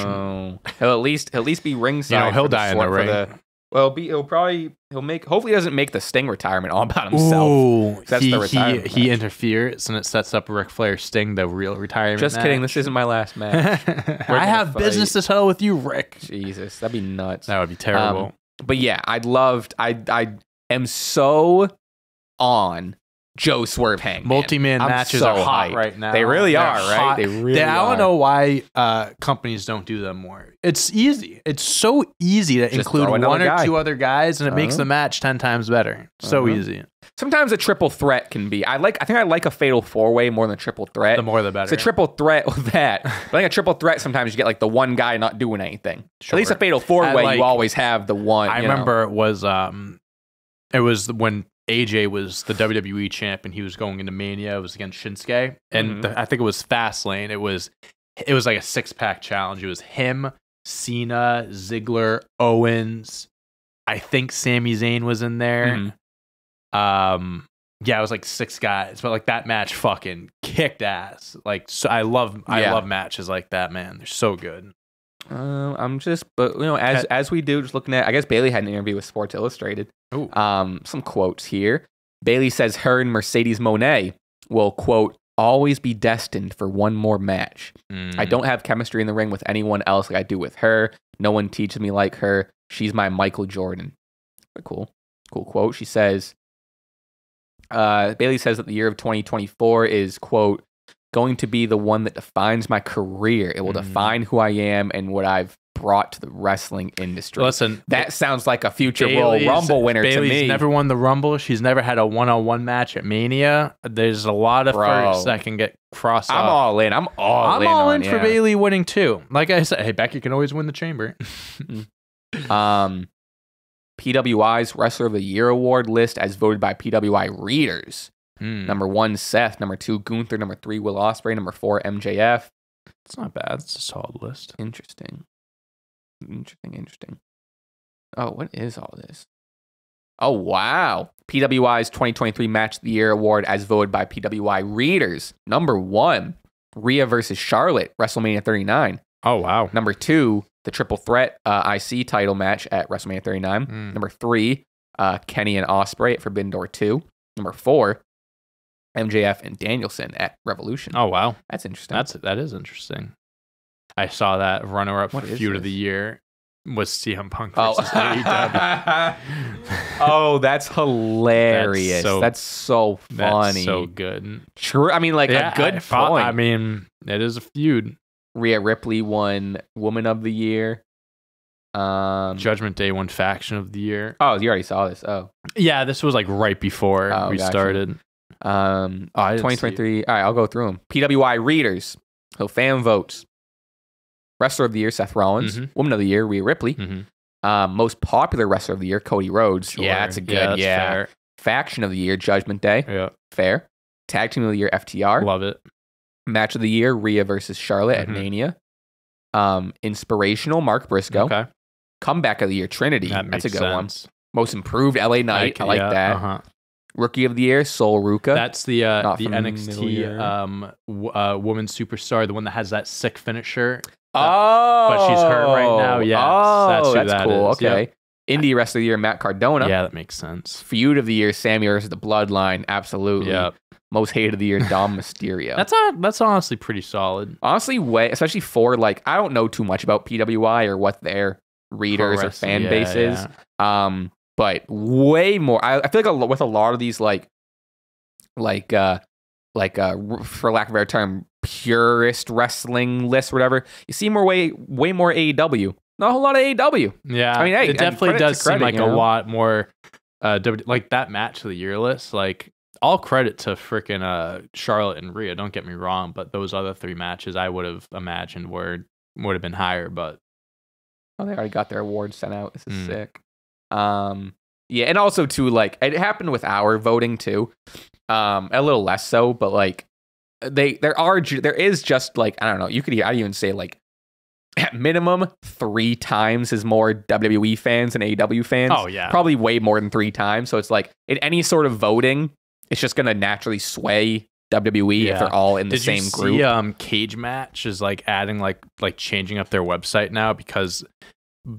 He'll at least be ringside. He'll die in the ring. Well, hopefully he doesn't make the Sting retirement all about himself. Ooh, That's the retirement he match. interferes and it sets up Ric Flair Sting, the real retirement Just match. kidding. This isn't my last match. I have business to settle with you, Rick. Jesus, that'd be nuts. That would be terrible. But yeah, I am so on Joe Swerve Hangman. Multi-man matches are hot right now. They really are, right? They really are. I don't know why companies don't do them more. It's easy. It's so easy to include one or two other guys, and it makes the match 10 times better. So easy. Sometimes a triple threat can be. I think I like a fatal 4-way more than a triple threat. The more the better. It's a triple threat with that. But I think a triple threat sometimes you get like the one guy not doing anything. Sure. At least a fatal 4-way, you always have the one. I remember it was when AJ was the WWE champ and he was going into Mania. It was against Shinsuke, and I think it was Fastlane. It was like a 6-pack challenge. It was him, Cena, Ziggler, Owens. I think Sami Zayn was in there. Yeah, it was like 6 guys, but like that match fucking kicked ass. Like, so I love matches like that, man. They're so good. As we do, just looking at, I guess Bayley had an interview with Sports Illustrated. Ooh. Some quotes here. Bayley says her and Mercedes Moné will, quote, always be destined for one more match. I don't have chemistry in the ring with anyone else like I do with her. No one teaches me like her. She's my Michael Jordan. Cool quote. She says, Bayley says that the year of 2024 is, quote, going to be the one that defines my career. It will define who I am and what I've brought to the wrestling industry. Listen, that sounds like a future Royal Rumble winner to me. Bayley's never won the Rumble. She's never had a one-on-one match at Mania. There's a lot of firsts that can get crossed off. I'm all in. I'm all in for Bayley winning too. Like I said, hey, Becky can always win the chamber. PWI's Wrestler of the Year award list as voted by PWI readers. Number 1, Seth. Number 2, Gunther. Number 3, Will Ospreay. Number 4, MJF. It's not bad. It's a solid list. Interesting. Oh, what is all this? Oh, wow. PWI's 2023 Match of the Year award as voted by PWI readers. Number 1, Rhea versus Charlotte, WrestleMania 39. Oh, wow. Number 2, the Triple Threat IC title match at WrestleMania 39. Number 3, Kenny and Ospreay at Forbidden Door 2. Number 4, MJF and Danielson at Revolution. Oh, wow. That's interesting. That is interesting. I saw that runner-up for Feud of the Year was CM Punk versus AEW. Oh, that's hilarious. That's so funny. That's so good. True. I mean, like a good point. I mean, it is a feud. Rhea Ripley won Woman of the Year. Judgment Day won Faction of the Year. Oh, you already saw this. Oh. Yeah, this was like right before we started. 2023. All right, I'll go through them. PWI readers. So fan votes. Wrestler of the Year, Seth Rollins. Woman of the Year, Rhea Ripley. Most popular wrestler of the year, Cody Rhodes. Sure. Yeah, that's a good. Fair. Faction of the Year, Judgment Day. Yeah. Fair. Tag Team of the Year, FTR. Love it. Match of the Year, Rhea versus Charlotte at Mania. Inspirational, Mark Briscoe. Okay. Comeback of the Year, Trinity. That's a good one. sense. Most improved, LA Knight. I like that. Rookie of the Year, Sol Ruka. That's the NXT woman superstar, the one that has that sick finisher. But she's hurt right now. Yes, that's cool. Is. Okay. Yep. Indie Wrestler of the Year, Matt Cardona. Yeah, that makes sense. Feud of the Year, Sammy versus the Bloodline. Absolutely. Yep. Most hated of the year, Dom Mysterio. That's honestly pretty solid. Honestly, especially for like, I don't know too much about PWI or what their readers or fan base is. But way more. I feel like with a lot of these like for lack of a better term, purist wrestling lists, or whatever, you see way more AEW. Not a whole lot of AEW. Yeah, I mean, hey, it definitely does seem like a lot more. Like that Match of the Year list, like all credit to freaking Charlotte and Rhea. Don't get me wrong, but those other 3 matches I would have imagined would have been higher. But they already got their awards sent out. This is sick. Yeah, and also too, like it happened with our voting too. A little less so, but like there is just like, I don't know, I'd even say like at minimum 3 times as more WWE fans and AEW fans. Oh yeah, probably way more than 3 times. So it's like in any sort of voting, it's just gonna naturally sway WWE if they're all in the same group. Cage Match is like adding like changing up their website now because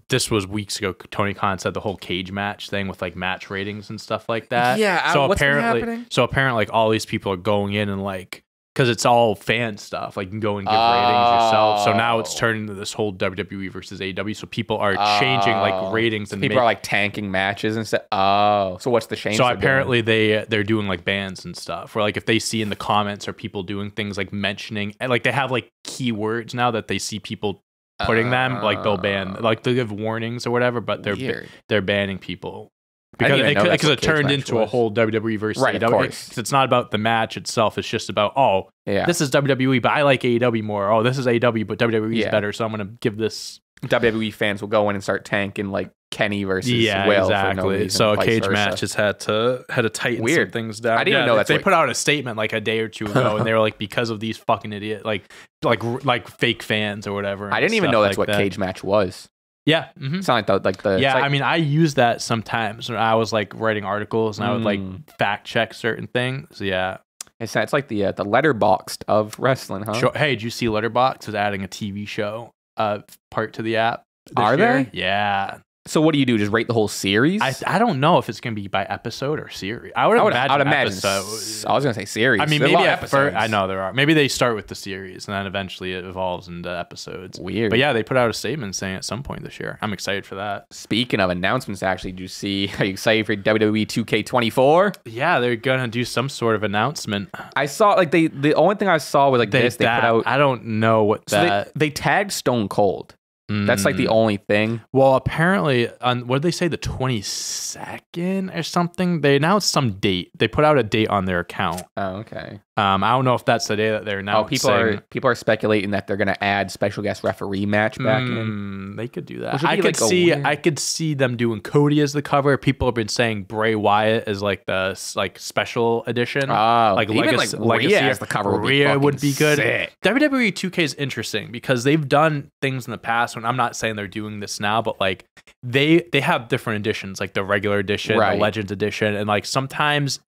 this was weeks ago. Tony Khan said the whole cage match thing with like match ratings and stuff like that. Yeah. So what's been apparently, happening? like all these people are going in and like, because it's all fan stuff. Like you can go and give ratings yourself. So now it's turned into this whole WWE versus AEW. So people are changing like ratings, and people are like tanking matches and stuff. Oh, so what's the change? So apparently they're doing like bans and stuff. Where like if they see in the comments or people doing things like mentioning, and like they have like keywords now that they see people putting them, like they'll ban, like they'll give warnings or whatever. But they're banning people. Because it turned into a whole WWE versus AEW. Because it's not about the match itself. It's just about, this is WWE, but I like AEW more. Oh, this is AEW, but WWE is better. So I'm going to give this. WWE fans will go in and start tanking like Kenny versus Will. Exactly. For no reason, so a cage match has had to tighten some things down. I didn't even know they put out a statement like a day or two ago, and they were like, because of these fucking idiots, like fake fans or whatever. I didn't even know that's what cage match was. Yeah, it's not like the yeah. I mean, I use that sometimes when I was like writing articles and I would like fact check certain things. Yeah, it's like the Letterboxd of wrestling, huh? Sure. Hey, did you see Letterboxd is adding a TV show part to the app? Are they? Yeah. So what do you do? Just rate the whole series? I don't know if it's going to be by episode or series. I would imagine episodes. I was going to say series. I mean, maybe at first, I know there are. Maybe they start with the series and then eventually it evolves into episodes. Weird. But yeah, they put out a statement saying at some point this year. I'm excited for that. Speaking of announcements, actually, are you excited for WWE 2K24? Yeah, they're going to do some sort of announcement. I saw like the only thing I saw was like they put out. I don't know what that. They tagged Stone Cold. That's like the only thing. Well, apparently, on what did they say, the 22nd or something? They announced some date. They put out a date on their account. Oh, okay. I don't know if that's the day that they're announcing. People are speculating that they're going to add special guest referee match back in. They could do that. I could see them doing Cody as the cover. People have been saying Bray Wyatt as like the special edition. Like Legacy as the cover. Rhea would be good. Sick. WWE 2K is interesting because they've done things in the past. And I'm not saying they're doing this now, but like they have different editions, like the regular edition, the Legends edition, and like sometimes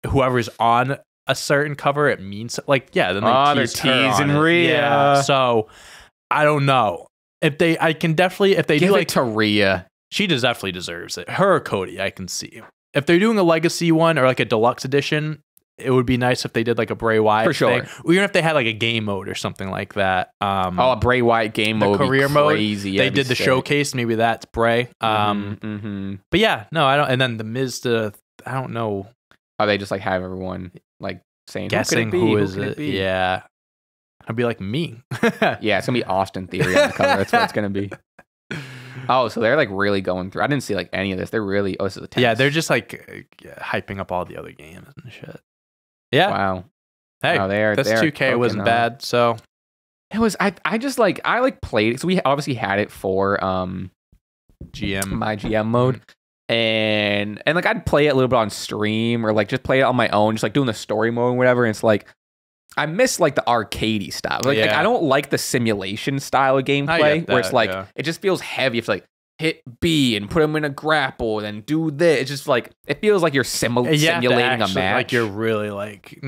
whoever's on a certain cover, it means like then they're teasing Rhea. Yeah. So I don't know if they do like to Rhea. She definitely deserves it. Her or Cody, I can see. If they're doing a legacy one or like a deluxe edition, it would be nice if they did like a Bray Wyatt for sure. thing. Or even if they had like a game mode or something like that. A Bray Wyatt game mode, career mode. Crazy. They did the showcase. Maybe that's Bray. But yeah, no, I don't. And then the Miz, I don't know. Are they just like have everyone like saying guessing who is it? Yeah, I'd be like me. Yeah, it's gonna be Austin Theory on the cover. That's what it's gonna be. Oh, so they're like really going through. I didn't see like any of this. They're really. Oh, this is a tense. Yeah, they're just like hyping up all the other games and shit. Yeah. Wow. Hey, this 2K wasn't bad. So it was. I just like played. So we obviously had it for GM, my GM mode. And like I'd play it a little bit on stream or like just play it on my own, just like doing the story mode and whatever. And it's like I miss like the arcadey style. Like I don't like the simulation style of gameplay where it's like it just feels heavy. It's like hit B and put them in a grapple and then do this. It's just like it feels like you're simulating a match. Like you're really like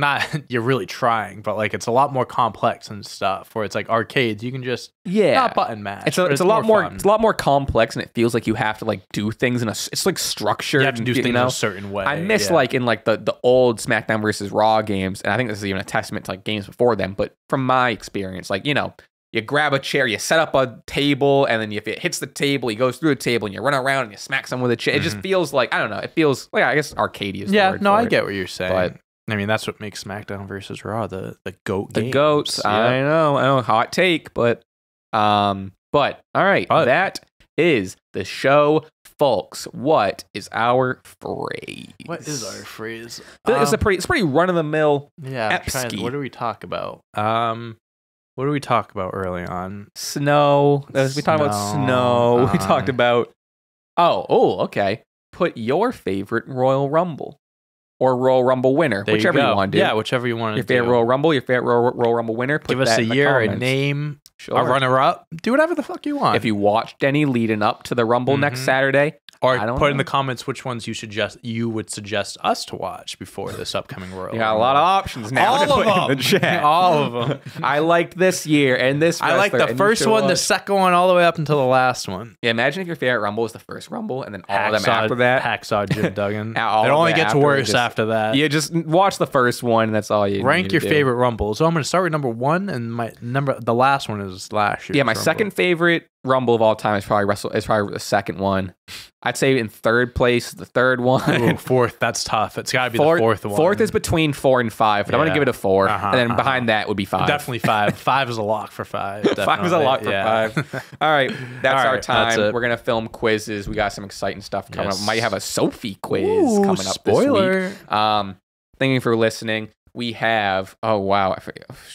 you're really trying, but like it's a lot more complex and stuff. Where it's like arcades, you can just not button match. It's a lot more fun. It's a lot more complex, and it feels like you have to like do things it's like structured. You have to do things in a certain way. I miss like in like the old SmackDown versus Raw games, and I think this is even a testament to like games before them. But from my experience, like you grab a chair, you set up a table, and then if it hits the table, he goes through the table, and you run around and you smack someone with a chair. It just feels like, I don't know, it feels like, I guess arcadey is the word I get what you're saying. But I mean, that's what makes SmackDown versus Raw the GOAT games. The GOATs, yeah. I know, hot take, but all right, that is the show, folks. What is our phrase? What is our phrase? It's pretty run-of-the-mill. Yeah, what do we talk about? What did we talk about early on? Snow. We talked about snow. We talked about... okay. Put your favorite Royal Rumble. Or Royal Rumble winner. Whichever you want to do. Yeah, whichever you want to do. Your favorite Royal Rumble, your favorite Royal Rumble winner. Give us a year, a name, a runner-up. Do whatever the fuck you want. If you watched any leading up to the Rumble next Saturday, Or put in the comments which ones you would suggest us to watch before this upcoming Royal. You got a lot of options now. All of them. In the chat. All of them. I liked this year and this. I like the first one, the second one, all the way up until the last one. Yeah, imagine if your favorite Rumble was the first Rumble, and then all of them after that. Hacksaw Jim Duggan. It All only gets worse after that. You just watch the first one, and that's all you rank your do. favorite Rumble. So I'm going to start with number 1, and the last one is last year. Yeah, my second favorite Rumble of all time is probably the second one. I'd say in third place, the third one. Ooh, fourth, that's tough. It's got to be the fourth one. Fourth is between 4 and 5, but I'm going to give it a 4. And then behind that would be 5. Definitely 5. 5 is a lock for 5. Definitely. 5 is a lock for 5. All right, that's our time. That's We're going to film quizzes. We got some exciting stuff coming up. Might have a Sophie quiz coming up spoiler. this week. Thank you for listening. We have, oh wow, I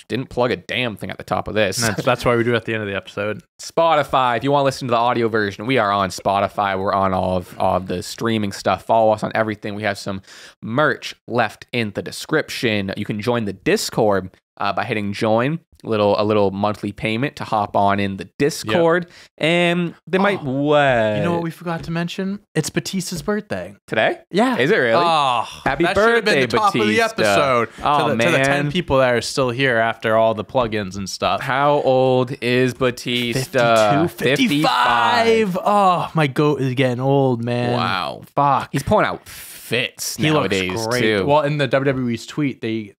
didn't plug a damn thing at the top of this. That's why we do it at the end of the episode. Spotify, if you want to listen to the audio version, we are on Spotify. We're on all of the streaming stuff. Follow us on everything. We have some merch left in the description. You can join the Discord by hitting join. A little monthly payment to hop on in the Discord. Yep. And they might what? You know what we forgot to mention? It's Batista's birthday. Today? Yeah. Is it really? Oh, happy that birthday, been the top Batista. Of the episode. Oh, man. To the 10 people that are still here after all the plugins and stuff. How old is Batista? 52, 55. Oh, my goat is getting old, man. Wow. Fuck. He's pulling out fits nowadays looks great. too. Well, in the WWE's tweet, the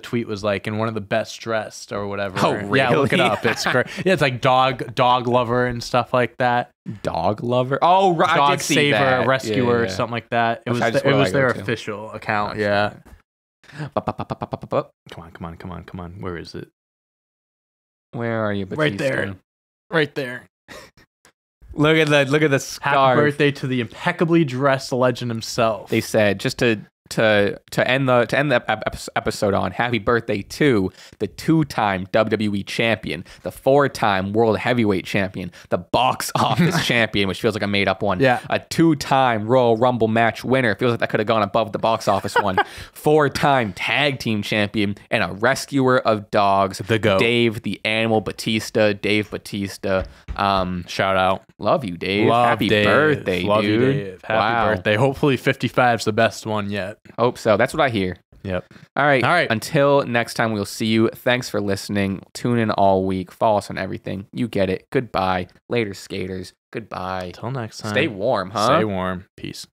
tweet was like in one of the best dressed or whatever. Oh, really? Yeah, look it up. It's great. Yeah, it's like dog lover and stuff like that. Dog lover. Oh, right. Dog saver, rescuer, or something like that. It was their official account. Yeah. Come on. Where is it? Where are you, Batista? Right there. Look at the scarf. Happy birthday to the impeccably dressed legend himself. They said just to end the episode on happy birthday to the 2-time WWE champion, the 4-time world heavyweight champion, the box office champion, which feels like a made up one. Yeah. A 2-time Royal Rumble match winner. Feels like that could have gone above the box office one. 4-time tag team champion and a rescuer of dogs. The GOAT. Dave the Animal Batista. Dave Batista. Shout out. Love you, Dave. Love Happy Dave. birthday, Love dude. You, Dave. Happy birthday. Hopefully 55 is the best one yet. Hope so. That's what I hear. Yep. All right. Until next time, we'll see you. Thanks for listening. Tune in all week. Follow us on everything. You get it. Goodbye. Later, skaters. Goodbye. Until next time. Stay warm, huh? Stay warm. Peace.